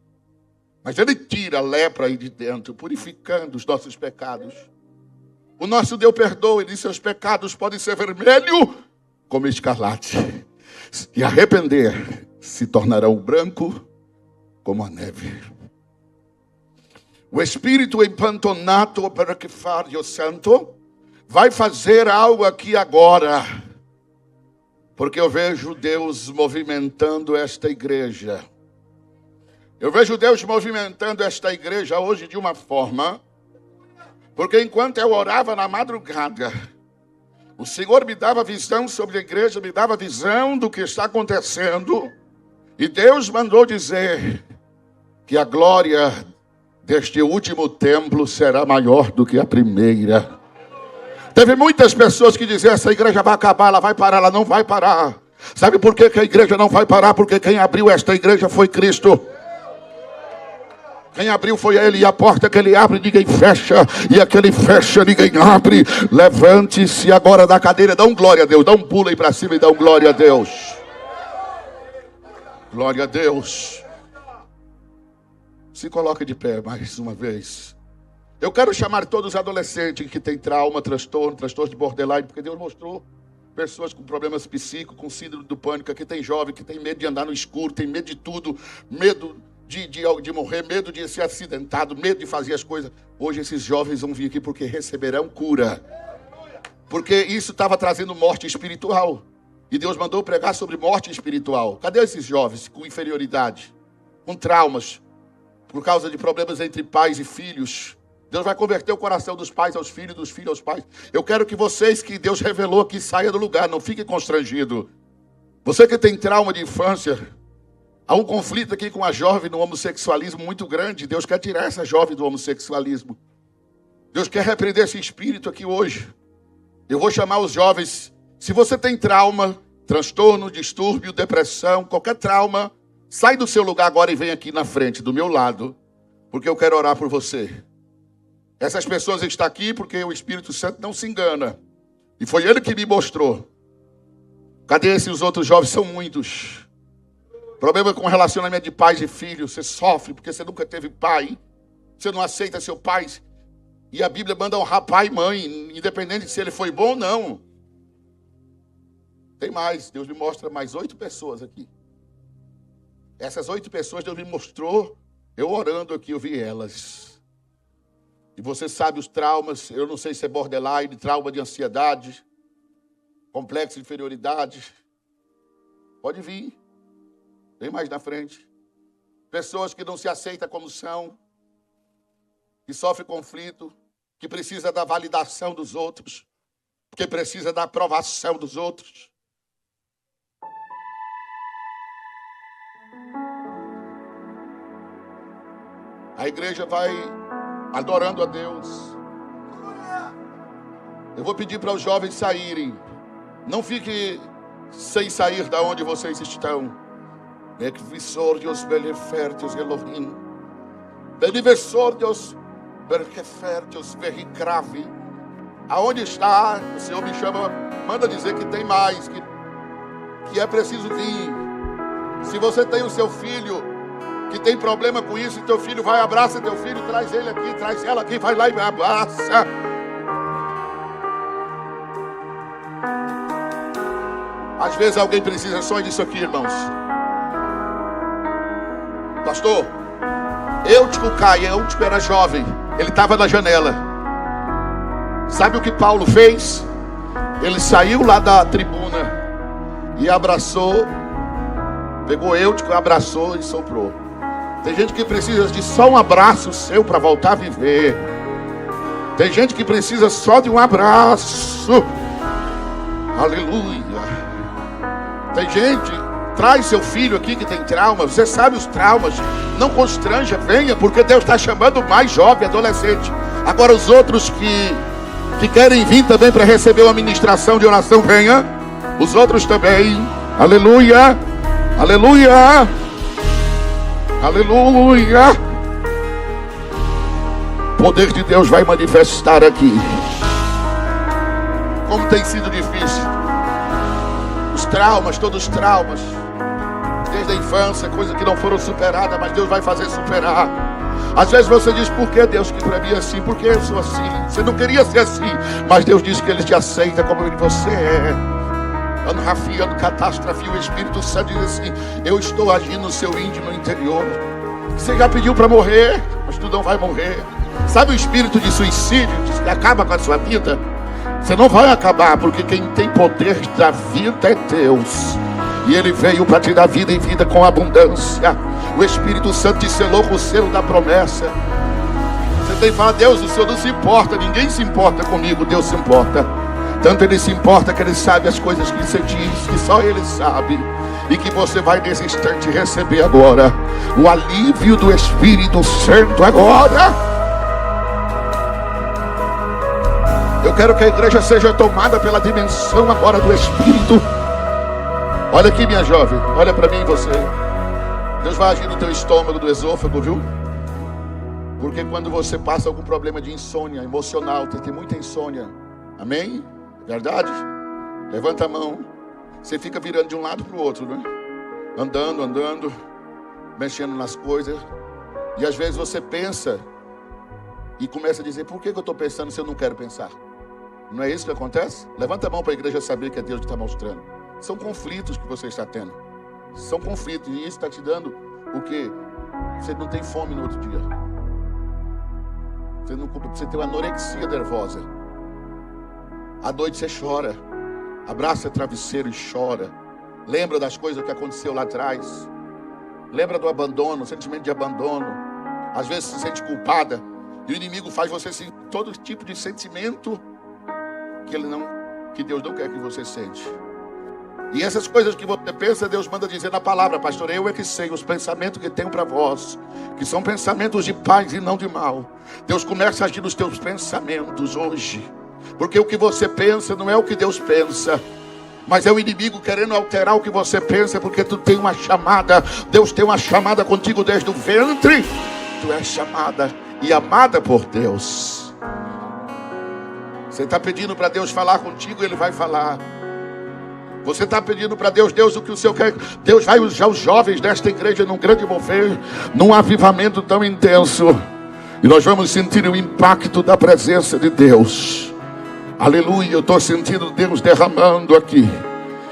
Mas Ele tira a lepra aí de dentro, purificando os nossos pecados. O nosso Deus perdoa. Ele diz, seus pecados podem ser vermelhos como escarlate. E arrepender, se tornarão branco como a neve. O Espírito empantonato para que fare o santo vai fazer algo aqui agora. Porque eu vejo Deus movimentando esta igreja. Eu vejo Deus movimentando esta igreja hoje de uma forma. Porque enquanto eu orava na madrugada, o Senhor me dava visão sobre a igreja, me dava visão do que está acontecendo. E Deus mandou dizer que a glória deste último templo será maior do que a primeira. Teve muitas pessoas que diziam, essa igreja vai acabar, ela vai parar, ela não vai parar. Sabe por que a igreja não vai parar? Porque quem abriu esta igreja foi Cristo. Quem abriu foi Ele, e a porta que Ele abre, ninguém fecha, e a que Ele fecha, ninguém abre. Levante-se agora da cadeira, dá um glória a Deus, dá um pulo aí para cima e dá um glória a Deus. Glória a Deus. Se coloque de pé mais uma vez. Eu quero chamar todos os adolescentes que têm trauma, transtorno de borderline, porque Deus mostrou pessoas com problemas psíquicos, com síndrome do pânico, que tem jovem, que tem medo de andar no escuro, tem medo de tudo, medo de morrer, medo de ser acidentado, medo de fazer as coisas. Hoje esses jovens vão vir aqui porque receberão cura. Porque isso estava trazendo morte espiritual. E Deus mandou pregar sobre morte espiritual. Cadê esses jovens com inferioridade, com traumas, por causa de problemas entre pais e filhos? Deus vai converter o coração dos pais aos filhos, dos filhos aos pais. Eu quero que vocês que Deus revelou aqui saiam do lugar, não fiquem constrangidos. Você que tem trauma de infância, há um conflito aqui com a jovem no homossexualismo muito grande. Deus quer tirar essa jovem do homossexualismo. Deus quer repreender esse espírito aqui hoje. Eu vou chamar os jovens. Se você tem trauma, transtorno, distúrbio, depressão, qualquer trauma, sai do seu lugar agora e vem aqui na frente, do meu lado, porque eu quero orar por você. Essas pessoas estão aqui porque o Espírito Santo não se engana. E foi Ele que me mostrou. Cadê esses outros jovens? São muitos. Problema com relacionamento de pais e filhos. Você sofre porque você nunca teve pai. Você não aceita seu pai. E a Bíblia manda honrar pai e mãe, independente de se ele foi bom ou não. Tem mais. Deus me mostra mais 8 pessoas aqui. Essas 8 pessoas Deus me mostrou. Eu orando aqui, eu vi elas. E você sabe os traumas. Eu não sei se é borderline, trauma de ansiedade, complexo de inferioridade. Pode vir. Vem mais na frente. Pessoas que não se aceitam como são, que sofrem conflito, que precisa da validação dos outros, porque precisa da aprovação dos outros. A igreja vai adorando a Deus. Eu vou pedir para os jovens saírem. Não fique sem sair da onde vocês estão. Equisórdios belefertios Elohim. Beniversórdios berrefertios verricrave. Aonde está? O Senhor me chama, manda dizer que tem mais, que é preciso vir. Se você tem o seu filho que tem problema com isso, e teu filho vai, abraça teu filho, traz ele aqui, traz ela aqui, vai lá e me abraça. Às vezes alguém precisa só disso aqui, irmãos. Pastor, Eutico era jovem. Ele estava na janela. Sabe o que Paulo fez? Ele saiu lá da tribuna e abraçou. Pegou Eutico, abraçou e soprou. Tem gente que precisa de só um abraço seu para voltar a viver. Tem gente que precisa só de um abraço. Aleluia. Tem gente, traz seu filho aqui que tem trauma. Você sabe os traumas. Não constranja, venha, porque Deus está chamando mais jovem, adolescente. Agora os outros que querem vir também para receber uma ministração de oração, venha. Os outros também. Aleluia. Aleluia. Aleluia. O poder de Deus vai manifestar aqui. Como tem sido difícil. Os traumas, todos os traumas. Desde a infância, coisas que não foram superadas, mas Deus vai fazer superar. Às vezes você diz, por que Deus que para mim é assim? Por que eu sou assim? Você não queria ser assim, mas Deus diz que Ele te aceita como você é. Ano Rafi, ano catástrofe, o Espírito Santo diz assim, eu estou agindo no seu íntimo interior. Você já pediu para morrer, mas tu não vai morrer. Sabe o espírito de suicídio que acaba com a sua vida? Você não vai acabar, porque quem tem poder da vida é Deus. E Ele veio para te dar vida e vida com abundância. O Espírito Santo te selou com o selo da promessa. Você tem que falar, Deus, o Senhor não se importa. Ninguém se importa comigo, Deus se importa. Tanto Ele se importa que Ele sabe as coisas que você diz, que só Ele sabe. E que você vai nesse instante receber agora o alívio do Espírito Santo agora. Eu quero que a igreja seja tomada pela dimensão agora do Espírito. Olha aqui, minha jovem, olha para mim e você. Deus vai agir no teu estômago, do esôfago, viu? Porque quando você passa algum problema de insônia emocional, tem muita insônia. Amém? Verdade? Levanta a mão. Você fica virando de um lado para o outro, né? Andando, mexendo nas coisas. E às vezes você pensa e começa a dizer, por que eu estou pensando se eu não quero pensar? Não é isso que acontece? Levanta a mão para a igreja saber que é Deus que está mostrando. São conflitos que você está tendo. São conflitos. E isso está te dando o quê? Você não tem fome no outro dia. Você tem uma anorexia nervosa. À noite você chora. Abraça o travesseiro e chora. Lembra das coisas que aconteceu lá atrás. Lembra do abandono, sentimento de abandono. Às vezes se sente culpada. E o inimigo faz você sentir todo tipo de sentimento que Deus não quer que você sente. E essas coisas que você pensa, Deus manda dizer na palavra, pastor, eu é que sei os pensamentos que tenho para vós, que são pensamentos de paz e não de mal. Deus começa a agir nos teus pensamentos hoje. Porque o que você pensa não é o que Deus pensa, mas é o inimigo querendo alterar o que você pensa, porque tu tem uma chamada. Deus tem uma chamada contigo desde o ventre. Tu és chamada e amada por Deus. Você está pedindo para Deus falar contigo, Ele vai falar. Você está pedindo para Deus, Deus, o que o Senhor quer. Deus vai usar os jovens desta igreja num grande mover, num avivamento tão intenso. E nós vamos sentir o impacto da presença de Deus. Aleluia, eu estou sentindo Deus derramando aqui.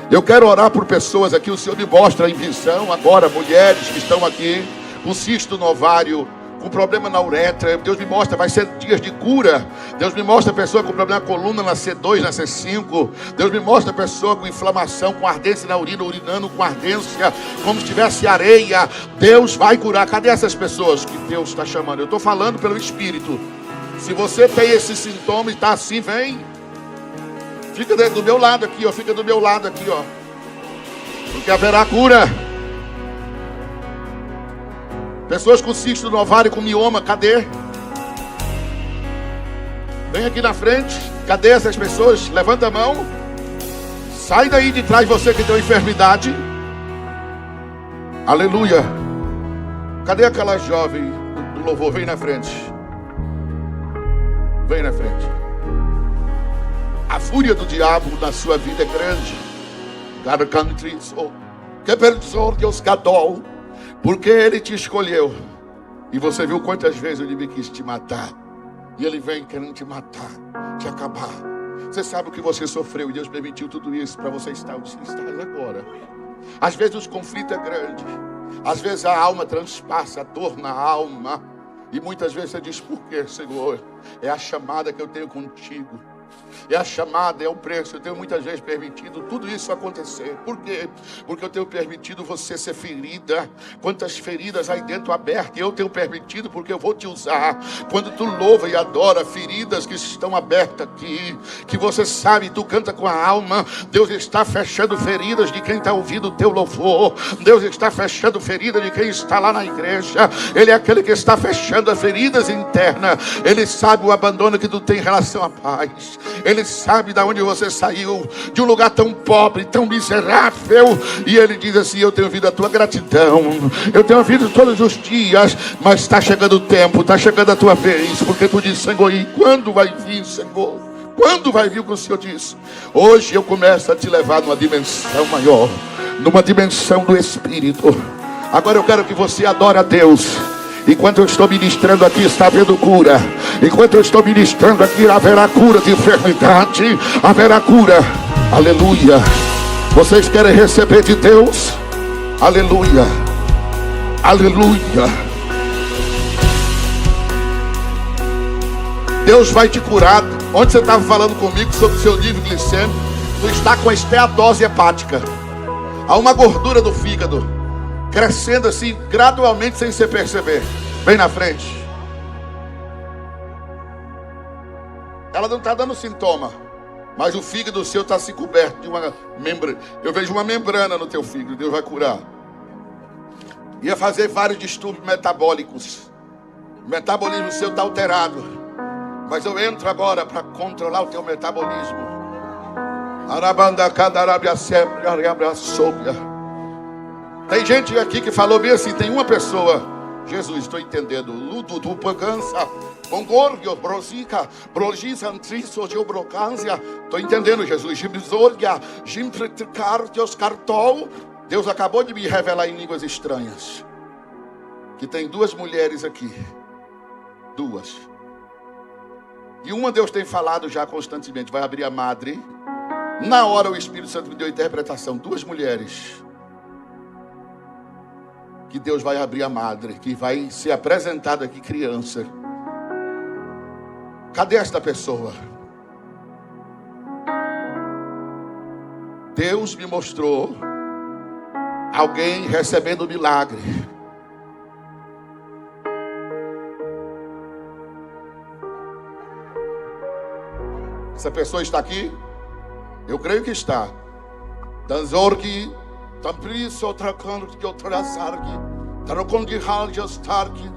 Eu quero orar por pessoas aqui. O Senhor me mostra em visão agora, mulheres que estão aqui com cisto no ovário, com problema na uretra. Deus me mostra, vai ser dias de cura. Deus me mostra a pessoa com problema na coluna, na C2, na C5. Deus me mostra a pessoa com inflamação, com ardência na urina, urinando com ardência, como se tivesse areia. Deus vai curar. Cadê essas pessoas que Deus está chamando? Eu estou falando pelo Espírito. Se você tem esse sintoma e está assim, vem. Fica do meu lado aqui, ó. Fica do meu lado aqui, ó. Porque haverá cura. Pessoas com cisto no ovário, com mioma, cadê? Vem aqui na frente. Cadê essas pessoas? Levanta a mão. Sai daí de trás, você que tem uma enfermidade. Aleluia. Cadê aquela jovem do louvor? Vem na frente. Vem na frente. A fúria do diabo na sua vida é grande. God country, que perdoa Deus gadol. Porque Ele te escolheu. E você viu quantas vezes o inimigo quis te matar. E ele vem querendo te matar, te acabar. Você sabe o que você sofreu e Deus permitiu tudo isso para você estar onde você está agora. Às vezes o conflito é grande. Às vezes a alma transpassa, a dor na alma. E muitas vezes você diz, por quê, Senhor? É a chamada que eu tenho contigo. É a chamada, é o preço. Eu tenho muitas vezes permitido tudo isso acontecer. Por quê? Porque eu tenho permitido você ser ferida. Quantas feridas aí dentro abertas. Eu tenho permitido porque eu vou te usar. Quando tu louva e adora, feridas que estão abertas aqui, que você sabe, tu canta com a alma. Deus está fechando feridas de quem está ouvindo o teu louvor. Deus está fechando feridas de quem está lá na igreja. Ele é aquele que está fechando as feridas internas. Ele sabe o abandono que tu tem em relação à paz. Ele sabe de onde você saiu, de um lugar tão pobre, tão miserável. E Ele diz assim, eu tenho ouvido a tua gratidão, eu tenho ouvido todos os dias, mas está chegando o tempo, está chegando a tua vez. Porque tu diz, Senhor, e quando vai vir, Senhor? Quando vai vir o que o Senhor diz? Hoje eu começo a te levar numa dimensão maior, numa dimensão do Espírito. Agora eu quero que você adore a Deus. Enquanto eu estou ministrando aqui, está havendo cura. Enquanto eu estou ministrando aqui, haverá cura de enfermidade. Haverá cura. Aleluia. Vocês querem receber de Deus? Aleluia. Aleluia. Deus vai te curar. Onde você estava falando comigo sobre o seu nível glicêmico, tu está com a esteatose hepática. Há uma gordura do fígado crescendo assim, gradualmente, sem você perceber. Bem na frente. Ela não está dando sintoma, mas o fígado seu está se coberto de uma membrana. Eu vejo uma membrana no teu fígado. Deus vai curar. Ia fazer vários distúrbios metabólicos. O metabolismo seu está alterado, mas eu entro agora para controlar o teu metabolismo. Arabanda cadarabia sempre arabia sobia. Tem gente aqui que falou bem assim, tem uma pessoa, Jesus, estou entendendo, luto do pagança, bongorgio, brosica, brogisa, antriso, geobrocância, estou entendendo, Jesus, gibzorgia, gimpretricardios, cartol. Deus acabou de me revelar em línguas estranhas, que tem duas mulheres aqui, duas, e uma Deus tem falado já constantemente, vai abrir a madre. Na hora o Espírito Santo me deu a interpretação, duas mulheres, que Deus vai abrir a madre, que vai ser apresentada aqui criança. Cadê esta pessoa? Deus me mostrou alguém recebendo milagre. Essa pessoa está aqui? Eu creio que está. Danzorki Tampris outra cano que outra sargi, tarocondi haljas targi,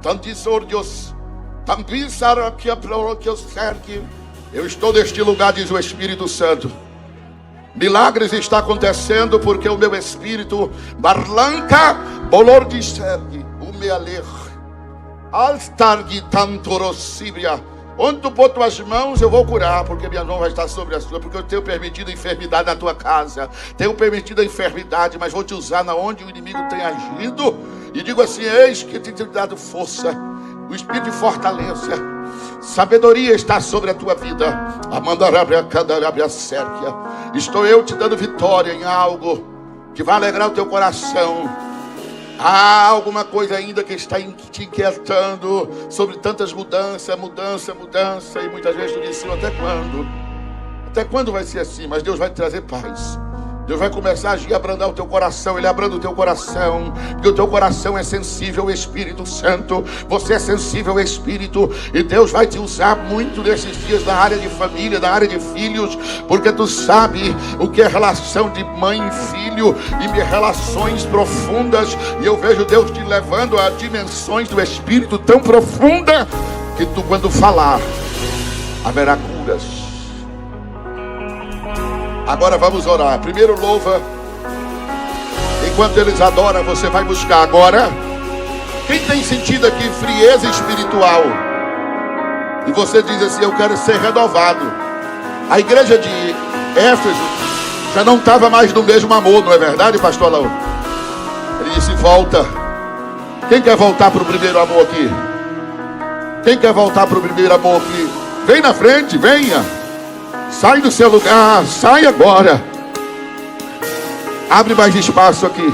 tantisordios, tampisar aqui a proroquios sergi. Eu estou neste lugar, diz o Espírito Santo. Milagres está acontecendo porque o meu Espírito barlanca bolor de sergi, o mealer, altargi tantorosibria. Onde tu pôr tuas mãos, eu vou curar, porque minha mão vai estar sobre a sua, porque eu tenho permitido a enfermidade na tua casa, tenho permitido a enfermidade, mas vou te usar na onde o inimigo tem agido, e digo assim, eis que te tenho dado força, o espírito de fortaleza, sabedoria está sobre a tua vida, estou eu te dando vitória em algo que vai alegrar o teu coração. Há alguma coisa ainda que está te inquietando sobre tantas mudanças, e muitas vezes tu diz, até quando? Até quando vai ser assim? Mas Deus vai te trazer paz. Deus vai começar a agir, abrandar o teu coração. Ele abranda o teu coração, porque o teu coração é sensível ao Espírito Santo. Você é sensível ao Espírito, e Deus vai te usar muito nesses dias na área de família, na área de filhos, porque tu sabe o que é relação de mãe e filho, e relações profundas. E eu vejo Deus te levando a dimensões do Espírito tão profunda, que tu, quando falar, haverá curas. Agora vamos orar. Primeiro louva. Enquanto eles adoram, você vai buscar agora. Quem tem sentido aqui frieza espiritual, e você diz assim, eu quero ser renovado. A igreja de Éfeso já não estava mais no mesmo amor, não é verdade, pastor Laú? Ele disse, volta. Quem quer voltar para o primeiro amor aqui? Quem quer voltar para o primeiro amor aqui? Vem na frente, venha. Sai do seu lugar, sai agora. Abre mais espaço aqui.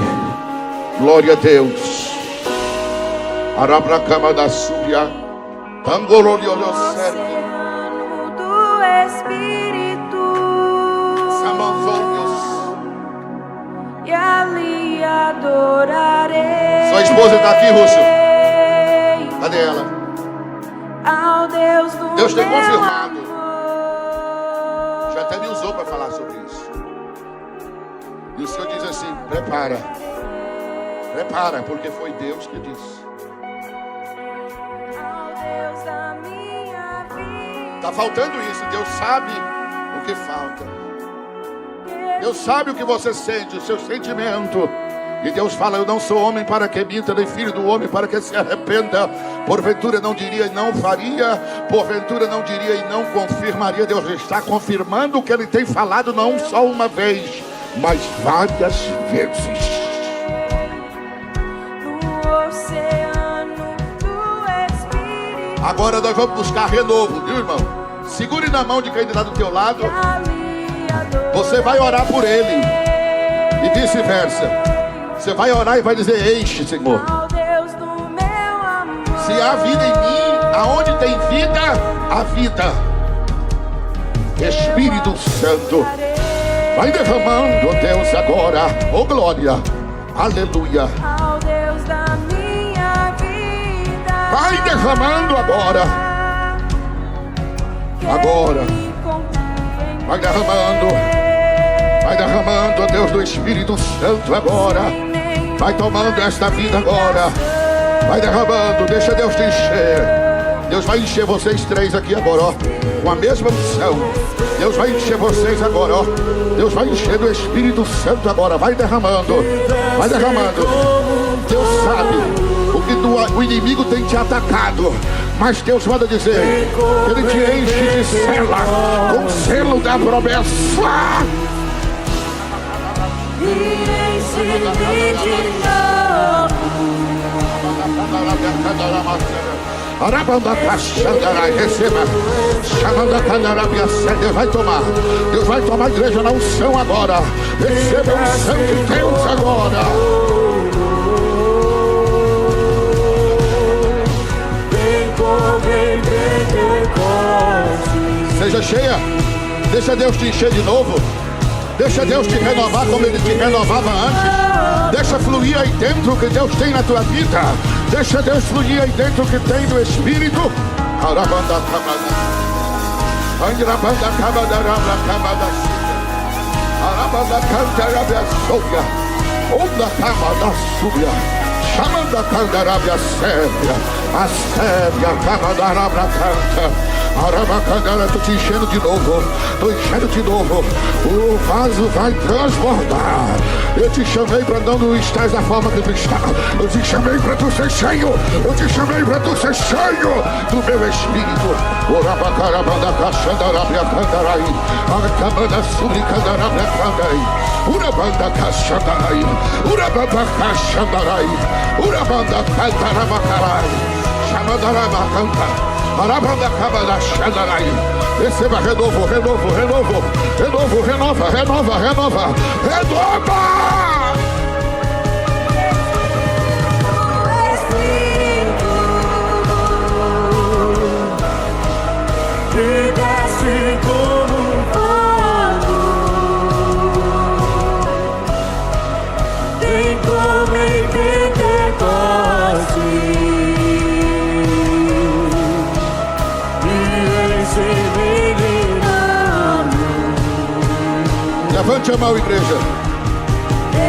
Glória a Deus. Arabracama da Súria. Tangololiolo serve. Oceano do Espírito. Samanzônios. E ali adorarei. Sua esposa está aqui, Rússio. Cadê ela? Ao Deus do Deus tem meu confirmado. amor. Já até me usou para falar sobre isso. E o Senhor diz assim: prepara. Prepara, porque foi Deus que disse. Ao Deus da minha vida. Está faltando isso. Deus sabe o que falta. Deus sabe o que você sente, o seu sentimento. E Deus fala: eu não sou homem para que minta, nem filho do homem para que se arrependa. Porventura não diria e não faria. Porventura não diria e não confirmaria. Deus está confirmando o que Ele tem falado, não só uma vez, mas várias vezes. No oceano do Espírito. Agora nós vamos buscar renovo, viu, irmão? Segure na mão de quem está do teu lado. Ali adorarei. Você vai orar por ele e vice-versa. Você vai orar e vai dizer: enche, Senhor. Ao Deus do meu amor. Se há vida em mim, aonde tem vida, há vida. Espírito Santo, vai derramando, ó Deus, agora. Oh glória, aleluia. Ao Deus da minha vida. Vai derramando agora. Agora. Vai derramando. Vai derramando, ó Deus do Espírito Santo agora. Vai tomando esta vida agora. Vai derramando, deixa Deus te encher. Deus vai encher vocês três aqui agora, ó, com a mesma unção. Deus vai encher vocês agora, ó. Deus vai encher do Espírito Santo agora. Vai derramando, vai derramando. Deus sabe o que o inimigo tem te atacado, mas Deus manda dizer que Ele te enche de cela, com o selo da promessa. E enche-me de novo. Arabanda Caxandarai, receba. Chamando Candarabia, Deus vai tomar. Deus vai tomar a igreja na unção agora. Receba a unção de Deus agora. Seja cheia. Deixa Deus te encher de novo. Deixa Deus te renovar como Ele te renovava antes. Deixa fluir aí dentro o que Deus tem na tua vida. Deixa Deus fluir aí dentro o que tem do Espírito. Arabanda Camada. Angrabanda Camada Camada. Arabanda Cantarabia Soria. Onda Camada Subia. Chamanda Candarabia Sérvia. A Sérvia Camandarabra Canta. Arabacandara, estou te enchendo de novo. Estou enchendo de novo. O vaso vai transbordar. Eu te chamei para não estar da forma que tu está. Eu te chamei para tu ser cheio. Eu te chamei para tu ser cheio do meu Espírito. Orabacarabanda Caxandarabia Candarai. Arcamanda Subricandarabia Candarai. Urabanda Caxandarai. Urabanda Caxandarai. Urabanda Cantarabacarai. Chamandarabacanta. Arabanda Cabada Xandarai. Receba renovo, renovo, renovo. Renovo, renova, renova, renova. Renova! Que desce como um fogo. Vem como em Pentecostes. Levante a mão, igreja.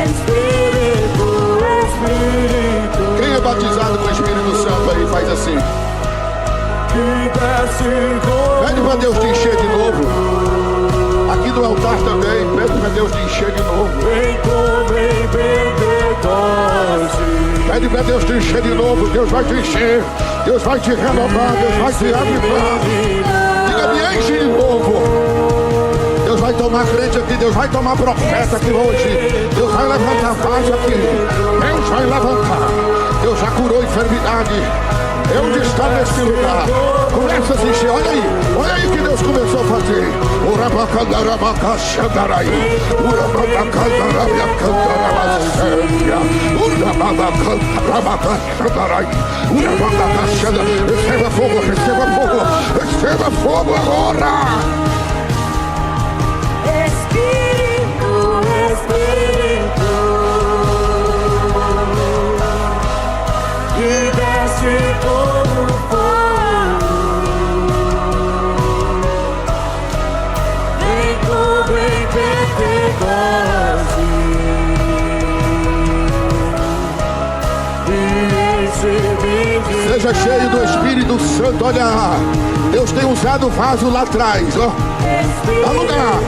Espírito, Espírito. Quem é batizado com o Espírito Santo aí faz assim. Pede para Deus te encher de novo. Aqui do altar também, pede para Deus te encher de novo. Pede para Deus te encher de novo. Deus vai te encher. Deus vai te renovar. Deus vai te avivar. Diga, me enche de novo. Deus vai tomar crente aqui, Deus vai tomar profeta aqui hoje. Deus vai levantar paz aqui. Deus vai levantar. Deus já curou enfermidade. Onde está nesse lugar? Começa a assistir, olha aí que Deus começou a fazer. Receba fogo, receba fogo, receba fogo agora. Espírito, Espírito, que desce como fogo, vem como em Pentecoste e enche-me. Seja cheio do Espírito Santo. Olha, Deus tem usado o vaso lá atrás, ó. Dá lugar.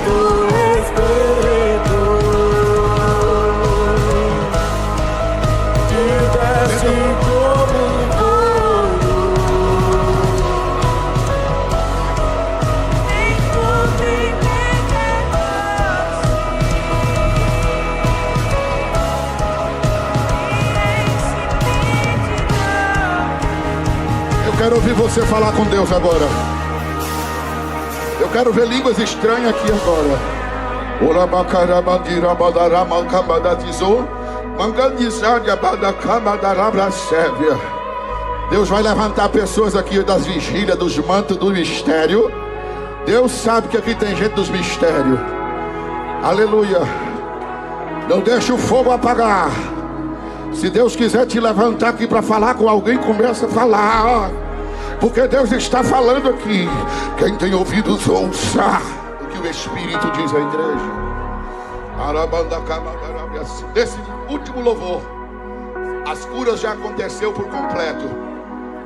Eu quero ouvir você falar com Deus agora. Eu quero ver línguas estranhas aqui agora. Deus vai levantar pessoas aqui das vigílias, dos mantos do mistério. Deus sabe que aqui tem gente dos mistérios. Aleluia. Não deixe o fogo apagar. Se Deus quiser te levantar aqui para falar com alguém, começa a falar. Porque Deus está falando aqui. Quem tem ouvidos, ouça o que o Espírito diz à igreja. Nesse último louvor, as curas já aconteceu por completo.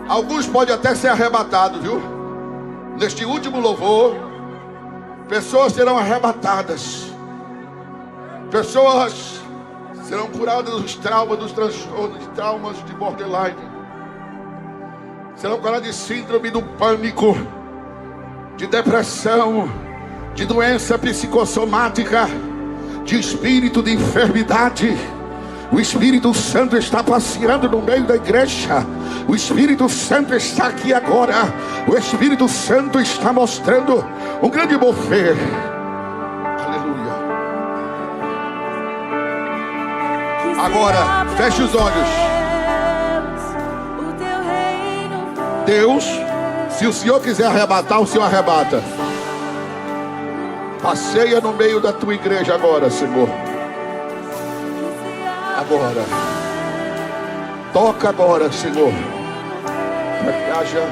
Alguns podem até ser arrebatados, viu? Neste último louvor, pessoas serão arrebatadas. Pessoas serão curadas dos traumas, dos transtornos, de traumas de borderline. Serão curadas de síndrome do pânico, de depressão, de doença psicossomática, de espírito de enfermidade. O Espírito Santo está passeando no meio da igreja. O Espírito Santo está aqui agora. O Espírito Santo está mostrando um grande mover. Aleluia. Agora, feche os olhos. Deus, se o Senhor quiser arrebatar, o Senhor arrebata. Passeia no meio da tua igreja agora, Senhor. Agora. Toca agora, Senhor. Para que haja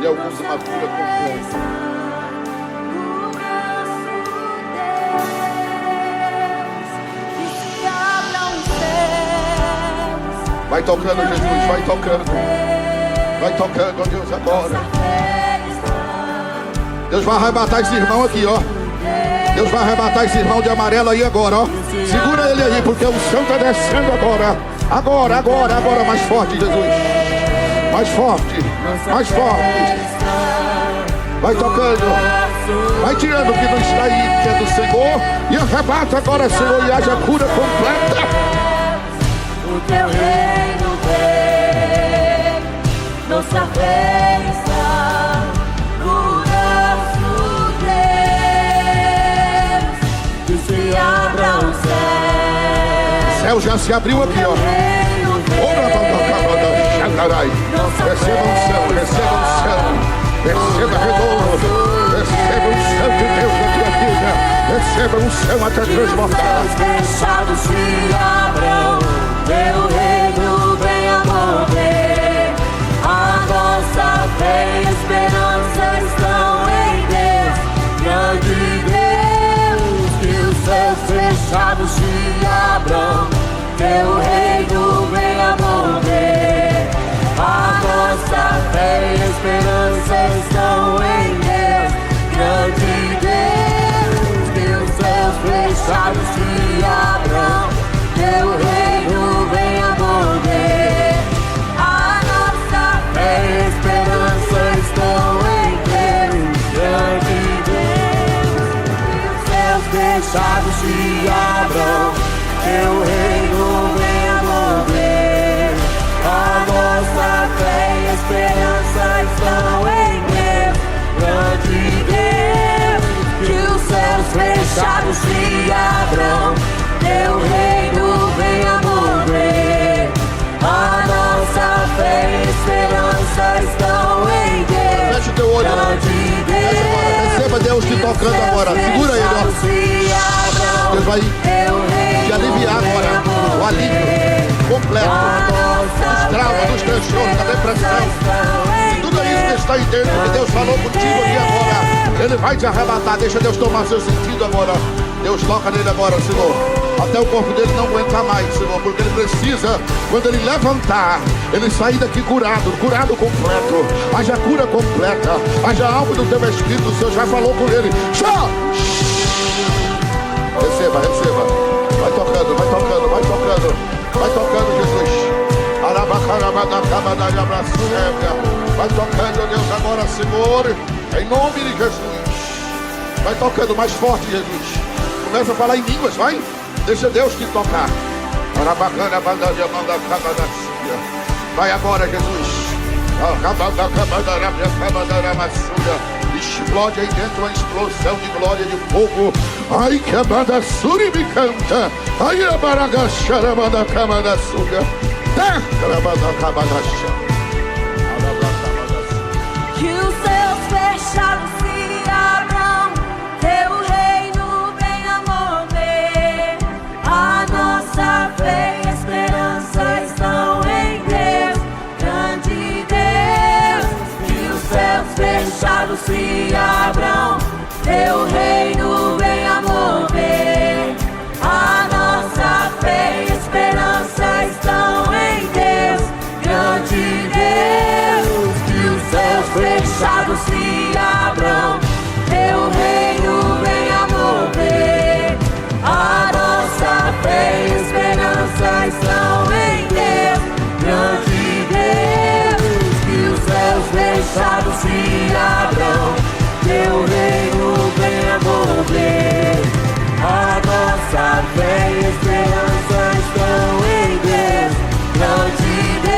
em alguns uma cura completa. Vai tocando, Jesus, vai tocando. Vai tocando, ó Deus, agora. Deus vai arrebatar esse irmão aqui, ó. Deus vai arrebatar esse irmão de amarelo aí agora, ó. Segura ele aí, porque o céu está descendo agora. Agora, agora, agora, mais forte, Jesus. Mais forte, mais forte. Vai tocando. Vai tirando o que não está aí, que é do Senhor. E arrebata agora, Senhor, e haja cura completa. O teu reino vem, nossa fé está no nosso Deus. Que se abra o céu. O céu já se abriu aqui, ó. Receba o céu, receba o céu. Receba redondo. Receba o céu de Deus na tua vida. Receba o céu até transbordar. Os fechados se abram, teu reino venha mover. A nossa fé e esperança estão em Deus. Grande Deus, que os céus fechados se abram, teu reino venha mover. A nossa fé e esperança estão em Deus. Grande Deus, que os céus fechados se abram, teu reino venha mover. A nossa fé e esperança estão em Deus. Grande Deus, que os céus fechados se abram, teu reino venha mover. A nossa fé e esperança estão em Deus. Grande Deus, que os tocando agora. Segura ele, ó. Deus vai te aliviar agora. O alívio completo dos traumas, dos transtornos, da depressão. Tudo isso que está aí dentro, que Deus falou contigo aqui agora. Ele vai te arrebatar. Deixa Deus tomar seu sentido agora. Deus toca nele agora, Senhor. Até o corpo dele não aguentar mais, Senhor. Porque ele precisa, quando ele levantar, ele sair daqui curado completo. Haja cura completa. Haja algo do teu espírito. O Senhor já falou com ele. Receba. Vai tocando, Jesus. Vai tocando, Deus, agora, Senhor. Em nome de Jesus. Vai tocando mais forte, Jesus. Começa a falar em línguas, vai. Deixa Deus te tocar. Vai agora, Jesus. Explode aí dentro uma explosão de glória, de fogo. Ai, que a banda suri me canta. Ai, a baragachara, banda cama da suga. Que os céus fechados se abram, teu reino venha mover. A nossa fé e esperança estão em Deus, grande Deus. Que os céus fechados se abram, teu reino venha mover. A nossa fé e esperança estão em Deus, grande Deus. Que os céus fechados se abram, teu reino venha mover. A nossa fé e esperança estão em Deus, grande Deus. Que os céus fechados se abram, teu reino venha mover. A nossa fé e esperança estão em Deus, grande Deus.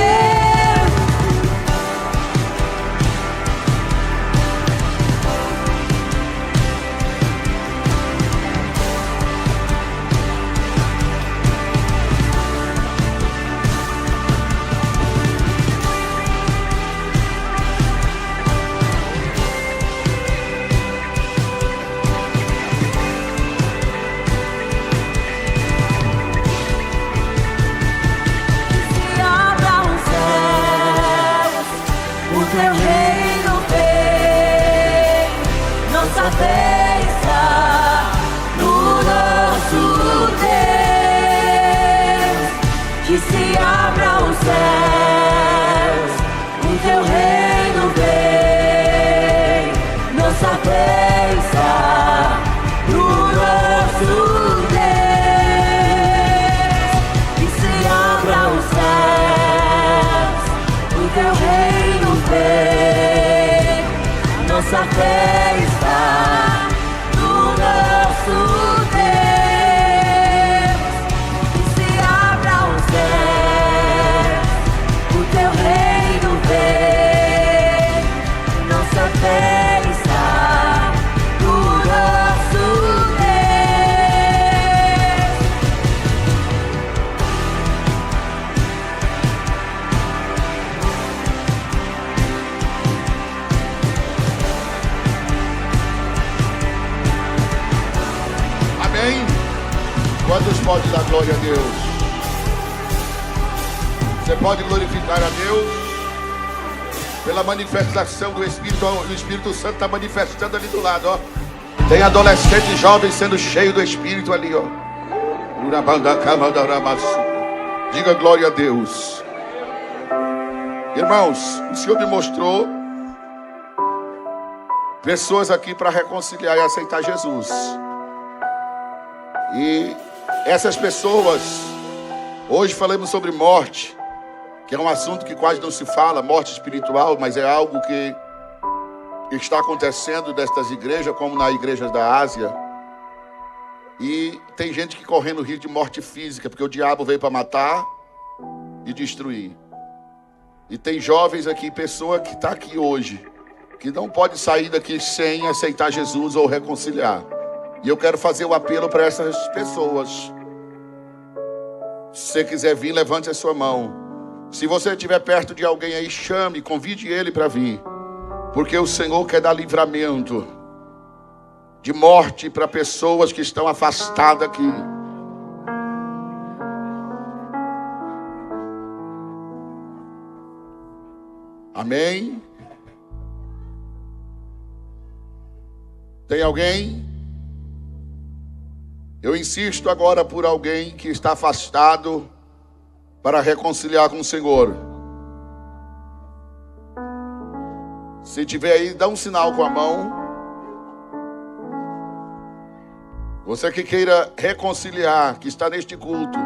Teu reino vem, nossa fé está no nosso Deus. Que se abra os céus, o teu reino vem, nossa fé está no nosso Deus. Que se abra os céus, o teu reino vem, nossa fé está no nosso Deus. Que se abra os céus, o teu reino vem, nossa fé está no nosso Deus. Amém. Quantos podem dar glória a Deus? Você pode glorificar a Deus pela manifestação do Espírito. O Espírito Santo está manifestando ali do lado, ó. Tem adolescente e jovem sendo cheio do Espírito ali, ó. Diga glória a Deus. Irmãos, o Senhor me mostrou pessoas aqui para reconciliar e aceitar Jesus. E essas pessoas, hoje falamos sobre morte, que é um assunto que quase não se fala, morte espiritual, mas é algo que está acontecendo nestas igrejas, como nas igrejas da Ásia. E tem gente que correndo risco de morte física, porque o diabo veio para matar e destruir. E tem jovens aqui, pessoa que está aqui hoje, que não pode sair daqui sem aceitar Jesus ou reconciliar. E eu quero fazer o apelo para essas pessoas. Se você quiser vir, levante a sua mão. Se você estiver perto de alguém aí, chame, convide ele para vir. Porque o Senhor quer dar livramento. de morte para pessoas que estão afastadas aqui. Amém? Tem alguém? Eu insisto agora por alguém que está afastado para reconciliar com o Senhor. Se tiver aí, dá um sinal com a mão. Você que queira reconciliar, que está neste culto.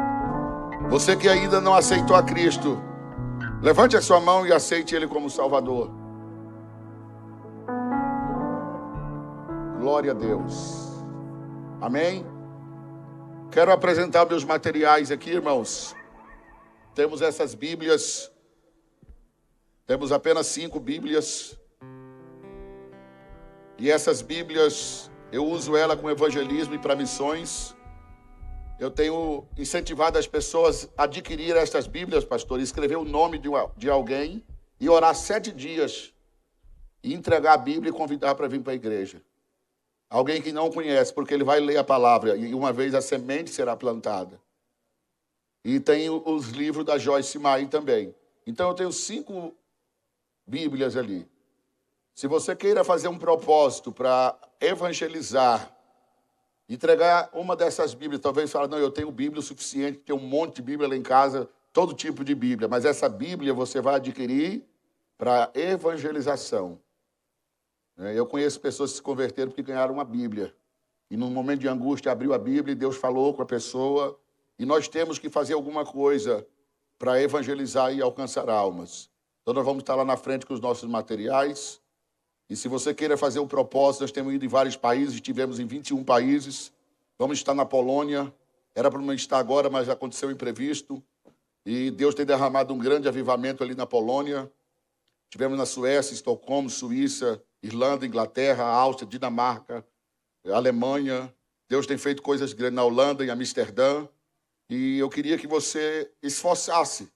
Você que ainda não aceitou a Cristo, levante a sua mão e aceite Ele como Salvador. Glória a Deus. Amém? Quero apresentar meus materiais aqui, irmãos. Temos essas Bíblias. Temos apenas 5 Bíblias. E essas Bíblias, eu uso ela com evangelismo e para missões. Eu tenho incentivado as pessoas a adquirir estas Bíblias, pastor, escrever o nome de alguém e orar 7 dias e entregar a Bíblia e convidar para vir para a igreja. Alguém que não conhece, porque ele vai ler a palavra e uma vez a semente será plantada. E tem os livros da Joyce Meyer também. Então eu tenho 5 Bíblias ali. Se você queira fazer um propósito para evangelizar, entregar uma dessas Bíblias, talvez fale, não, eu tenho Bíblia o suficiente, tenho um monte de Bíblia lá em casa, todo tipo de Bíblia, mas essa Bíblia você vai adquirir para evangelização. Eu conheço pessoas que se converteram porque ganharam uma Bíblia. E num momento de angústia abriu a Bíblia e Deus falou com a pessoa. E nós temos que fazer alguma coisa para evangelizar e alcançar almas. Então nós vamos estar lá na frente com os nossos materiais. E se você queira fazer um propósito, nós temos ido em vários países, estivemos em 21 países. Vamos estar na Polônia. Era para não estar agora, mas aconteceu um imprevisto. E Deus tem derramado um grande avivamento ali na Polônia. Estivemos na Suécia, Estocolmo, Suíça, Irlanda, Inglaterra, Áustria, Dinamarca, Alemanha. Deus tem feito coisas grandes na Holanda, em Amsterdã. E eu queria que você esforçasse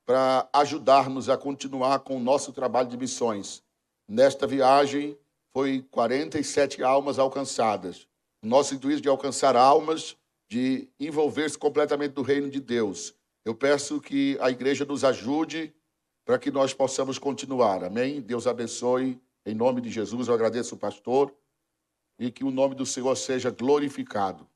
para ajudar-nos a continuar com o nosso trabalho de missões. Nesta viagem, foi 47 almas alcançadas. O nosso intuito de alcançar almas, de envolver-se completamente no reino de Deus. Eu peço que a igreja nos ajude para que nós possamos continuar. Amém? Deus abençoe. Em nome de Jesus, eu agradeço o pastor e que o nome do Senhor seja glorificado.